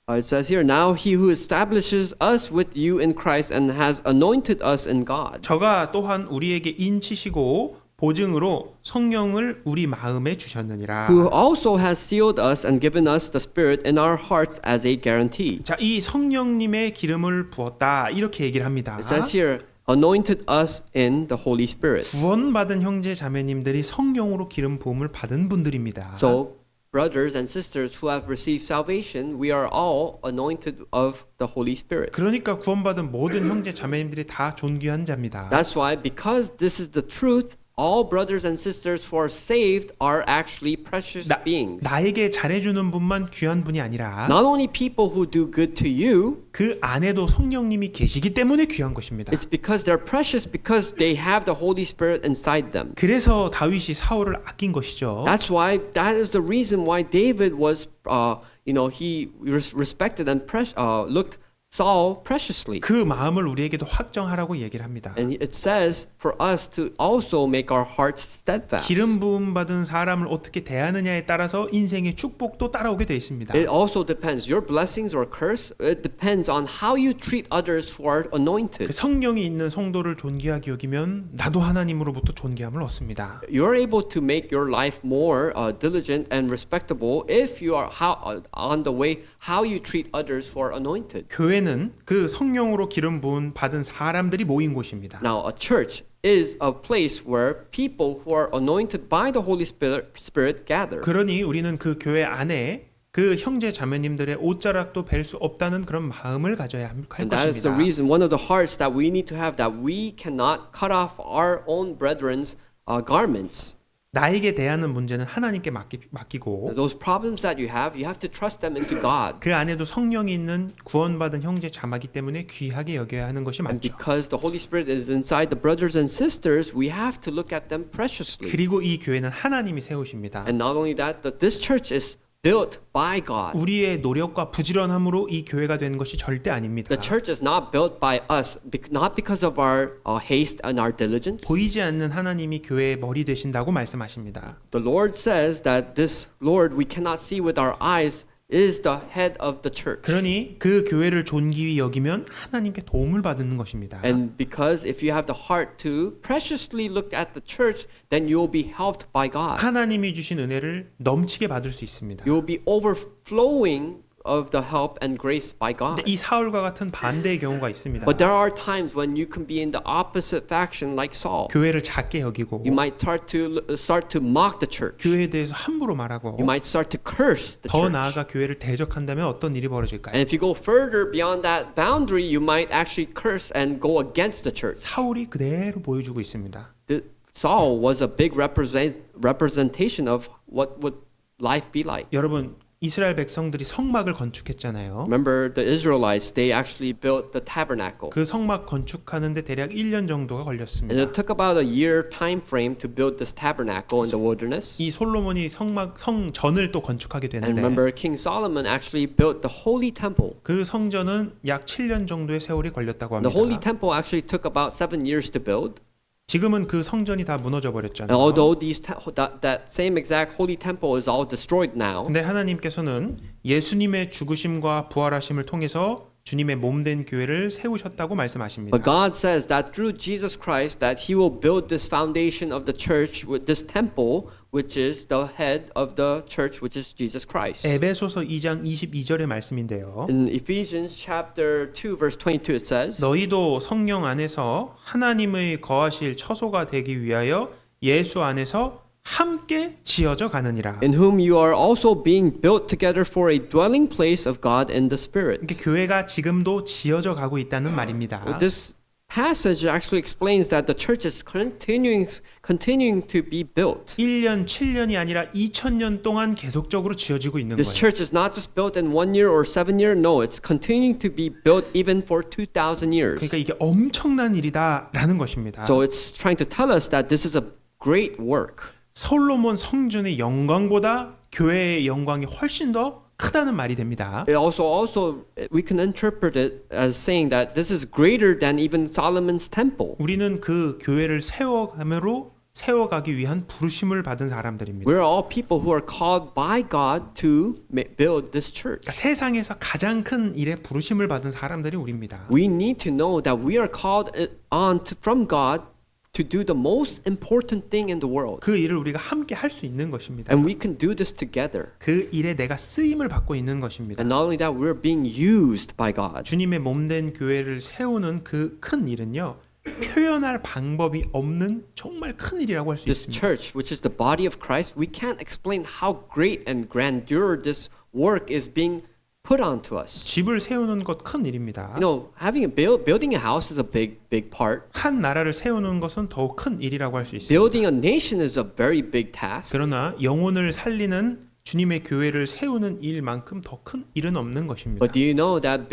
it says here, now he who establishes us with you in Christ and has anointed us in God. 저가 또한 우리에게 인치시고 보증으로 성령을 우리 마음에 주셨느니라. Who also has sealed us and given us the Spirit in our hearts as a guarantee. 자, 이 성령님의 기름을 부었다 이렇게 얘기를 합니다. It says here, anointed us in the Holy Spirit. 구원받은 형제 자매님들이 성령으로 기름 부음을 받은 분들입니다. So, brothers and sisters who have received salvation, we are all anointed of the Holy Spirit. 그러니까 구원받은 모든 형제 자매님들이 다 존귀한 자입니다. That's why, because this is the truth, all brothers and sisters who are saved are actually precious beings. 나에게 잘해주는 분만 귀한 분이 아니라 Not only people who do good to you, 그 안에도 성령님이 계시기 때문에 귀한 것입니다. it's because they're precious because they have the Holy Spirit inside them. 그래서 다윗이 사울을 아낀 것이죠. That's why, that is the reason why David was, he respected and looked Saul preciously. 그 마음을 우리에게도 확정하라고 얘기를 합니다. And it says for us to also make our hearts steadfast. 기름 부음 받은 사람을 어떻게 대하느냐에 따라서 인생의 축복도 따라오게 돼 있습니다. It also depends. Your blessings or curse, it depends on how you treat others who are 그 anointed. 성령이 있는 성도를 존귀하게 여기면 나도 하나님으로부터 존귀함을 얻습니다. You're able to make your life more diligent and respectable if you are on the way how you treat others who are anointed. 교회는 그 성령으로 기름 부음 받은 사람들이 모인 곳입니다. Now, a church is a place where people who are anointed by the Holy Spirit gather. 그러니 우리는 그 교회 안에 그 형제 자매님들의 옷자락도 뵐 수 없다는 그런 마음을 가져야 할 And that is the 것입니다. reason, one of the hearts that we need to have, that we cannot cut off our own brethren's garments. 나에게 대하는 문제는 하나님께 맡기고 Those problems that you have to trust them into God. 그 안에도 성령이 있는 구원받은 형제 자매이기 때문에 귀하게 여겨야 하는 것이 And 맞죠. because the Holy Spirit is inside the brothers and sisters, we have to look at them preciously. 그리고 이 교회는 하나님이 세우십니다. And not only that, this church is built by God. 우리의 노력과 부지런함으로 이 교회가 되는 것이 절대 아닙니다. The church is not built by us, not because of our haste and our diligence. 보이지 않는 하나님이 교회의 머리 되신다고 말씀하십니다. The Lord says that this Lord we cannot see with our eyes is the head of the church. 그러니 그 교회를 존귀히 여기면 하나님께 도움을 받는 것입니다. And because if you have the heart to preciously look at the church, then you will be helped by God. 하나님이 주신 은혜를 넘치게 받을 수 있습니다. You will be overflowing of the help and grace by God. 근데 이 사울과 같은 반대의 경우가 있습니다. But there are times when you can be in the opposite faction like Saul. 교회를 작게 여기고 You might start to mock the church. 교회에 대해서 함부로 말하고 You might start to curse the 더 church. 나아가 교회를 대적한다면 어떤 일이 And 벌어질까요? if you go further beyond that boundary, you might actually curse and go against the church. 사울이 그대로 보여주고 있습니다. Saul was a big representation of what would life be like. 여러분 이스라엘 백성들이 성막을 건축했잖아요. Remember the Israelites, they actually built the tabernacle. 그 성막 건축하는데 대략 1년 정도가 And 걸렸습니다. it took about a year time frame to build this tabernacle in the wilderness. 이 솔로몬이 성전을 또 건축하게 And 되는데 remember King Solomon actually built the holy temple. 그 성전은 약 7년 정도의 세월이 걸렸다고 The holy 합니다. temple actually took about 7 years to build. 지금은 그 성전이 다 무너져 And 버렸잖아요. although that same exact holy temple is all destroyed now, 근데 하나님께서는 예수님의 죽으심과 부활하심을 통해서 주님의 몸된 교회를 세우셨다고 말씀하십니다. but God says that through Jesus Christ that He will build this foundation of the church with this temple, which is the head of the church, which is Jesus Christ. 에베소서 2장 22절의 말씀인데요. In Ephesians chapter 2 verse 22 it says, 너희도 성령 안에서 하나님의 거하실 처소가 되기 위하여 예수 안에서 함께 지어져 가느니라. in whom you are also being built together for a dwelling place of God in the Spirit. 이렇게 교회가 지금도 지어져 가고 있다는 말입니다. This passage actually explains that the church is continuing to be built. 1년, 7년이 아니라 2000년 동안 계속적으로 지어지고 있는 This 거예요. church is not just built in 1 year or 7 year. No, it's continuing to be built even for 2,000 years. 그러니까 이게 엄청난 일이다라는 것입니다. So it's trying to tell us that this is a great work. 솔로몬 성전의 영광보다 교회의 영광이 훨씬 더 크다는 말이 됩니다. It also we can interpret it as saying that this is greater than even Solomon's temple. 우리는 그 교회를 세워가기 위한 부르심을 받은 사람들입니다. We're all people who are called by God to build this church. 그러니까 세상에서 가장 큰 일에 부르심을 받은 사람들이 우리입니다. We need to know that we are called from God to do the most important thing in the world. 그 일을 우리가 함께 할 수 있는 것입니다. And we can do this together. 그 일에 내가 쓰임을 받고 있는 것입니다. And not only that, we're being used by God. 주님의 몸된 교회를 세우는 그 큰 일은요. 표현할 방법이 없는 정말 큰 일이라고 할 수 This 있습니다. church, which is the body of Christ, we can't explain how great and grandeur this work is being put onto us. 집을 세우는 것 큰 일입니다. You know, building a house is a big part. 한 나라를 세우는 것은 더욱 큰 일이라고 할 수 있습니다. Building a nation is a very big task. 그러나 영혼을 살리는 주님의 교회를 세우는 일만큼 더 큰 일은 없는 것입니다. But do you know that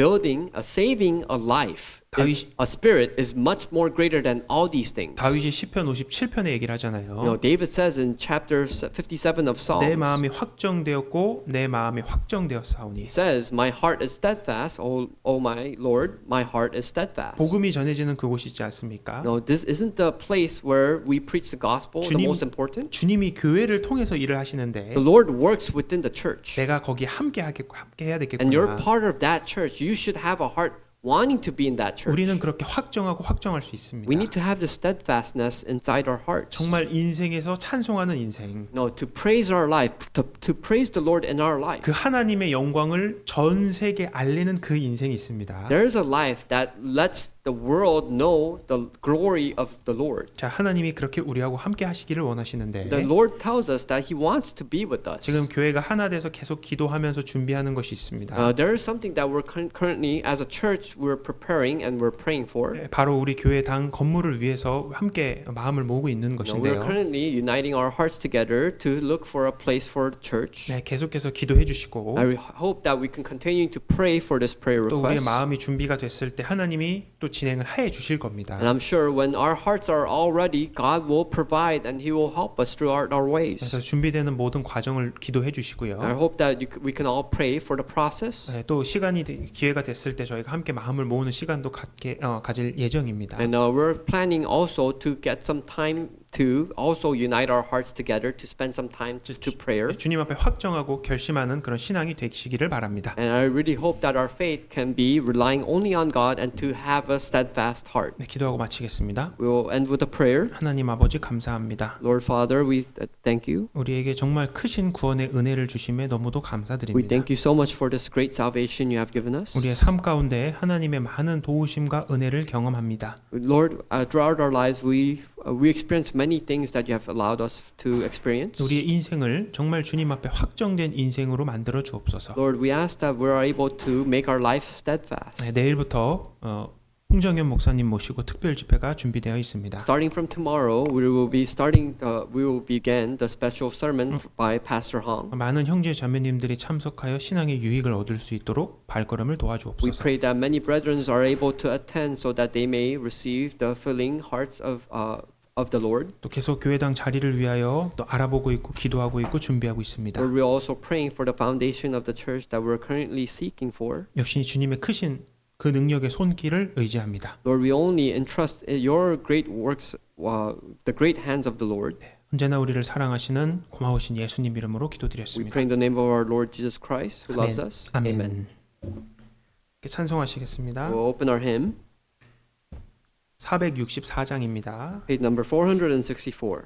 saving a life, a spirit, is much more greater than all these things? 다윗이 시편 57편에 얘기를 You 하잖아요. know, David says in chapter 57 of Psalms, 내 마음이 확정되었고 내 마음이 확정되었사오니. he says, "My heart is steadfast, O my Lord, my heart is steadfast." 복음이 전해지는 그곳이지 않습니까? No, this isn't the place where we preach the gospel, the 주님- most important. 주님이 교회를 통해서 일을 하시는데 The Lord works within the church. 내가 거기 함께 해야 And you're 되겠구나. part of that church. You should have a heart wanting to be in that church. 우리는 그렇게 확정하고 확정할 수 있습니다. We need to have the steadfastness inside our hearts. 정말 인생에서 찬송하는 인생. No, to praise our life, to praise the Lord in our life. 그 하나님의 영광을 전 세계에 알리는 그 인생이 있습니다. There is a life that lets the world know the glory of the Lord. 자, 하나님이 그렇게 우리하고 함께 하시기를 원하시는데 The Lord tells us that He wants to be with us. 지금 교회가 하나 돼서 계속 기도하면서 준비하는 것이 있습니다. There is something that we're currently, as a church, we're preparing and we're praying for. 바로 우리 교회당 건물을 위해서 함께 마음을 모으고 있는 No, we're 것인데요. currently uniting our hearts together to look for a place for the church. 네, 계속해서 기도해 주시고 I hope that we can continue to pray for this prayer 또 우리의 request. 마음이 준비가 됐을 때 하나님이 또 진행을 해 주실 겁니다. And I'm sure when our hearts are all ready, God will provide and He will help us throughout our ways. 그래서 준비되는 모든 과정을 기도해 I 주시고요. hope that we can all pray for the process. 네, 또 시간이 기회가 됐을 때 저희가 함께 마음을 모으는 시간도 가질 예정입니다. And we're planning also to get some time to also unite our hearts together to spend some time to prayer. 주님 앞에 확정하고 결심하는 그런 신앙이 되시기를 바랍니다. And I really hope that our faith can be relying only on God and to have a steadfast heart. 네, 기도하고 마치겠습니다. We will end with a prayer. 하나님 아버지 감사합니다. Lord Father, we thank you. 우리에게 정말 크신 구원의 은혜를 주심에 너무도 We 감사드립니다. thank you so much for this great salvation you have given us. 우리의 삶 가운데 하나님의 많은 도우심과 은혜를 경험합니다. Lord, throughout our lives, we experience many things that you have allowed us to experience. 우리의 인생을 정말 주님 앞에 확정된 인생으로 만들어 주옵소서. Lord, we ask that we are able to make our life steadfast. 네, 내일부터 홍정현 목사님 모시고 특별 집회가 준비되어 있습니다. Starting from tomorrow, we will begin the special sermon by Pastor Hong. 많은 형제 자매님들이 참석하여 신앙의 유익을 얻을 수 있도록 발걸음을 We 도와주옵소서. pray that many brethren are able to attend so that they may receive the filling hearts of the Lord. 또 계속 교회당 자리를 위하여 또 알아보고 있고 기도하고 있고 준비하고 있습니다. Lord, we're also praying for the foundation of the church that we're currently seeking for. 역시 주님의 크신 그 능력의 손길을 의지합니다. Lord, we only entrust your great works, the great hands of the Lord. 언제나 우리를 사랑하시는 고마우신 예수님 이름으로 We 기도드렸습니다. pray in the name of our Lord Jesus Christ, who loves us. 아멘. Amen. 이렇게 찬송하시겠습니다. We'll open our hymn, 464장입니다. page number 464.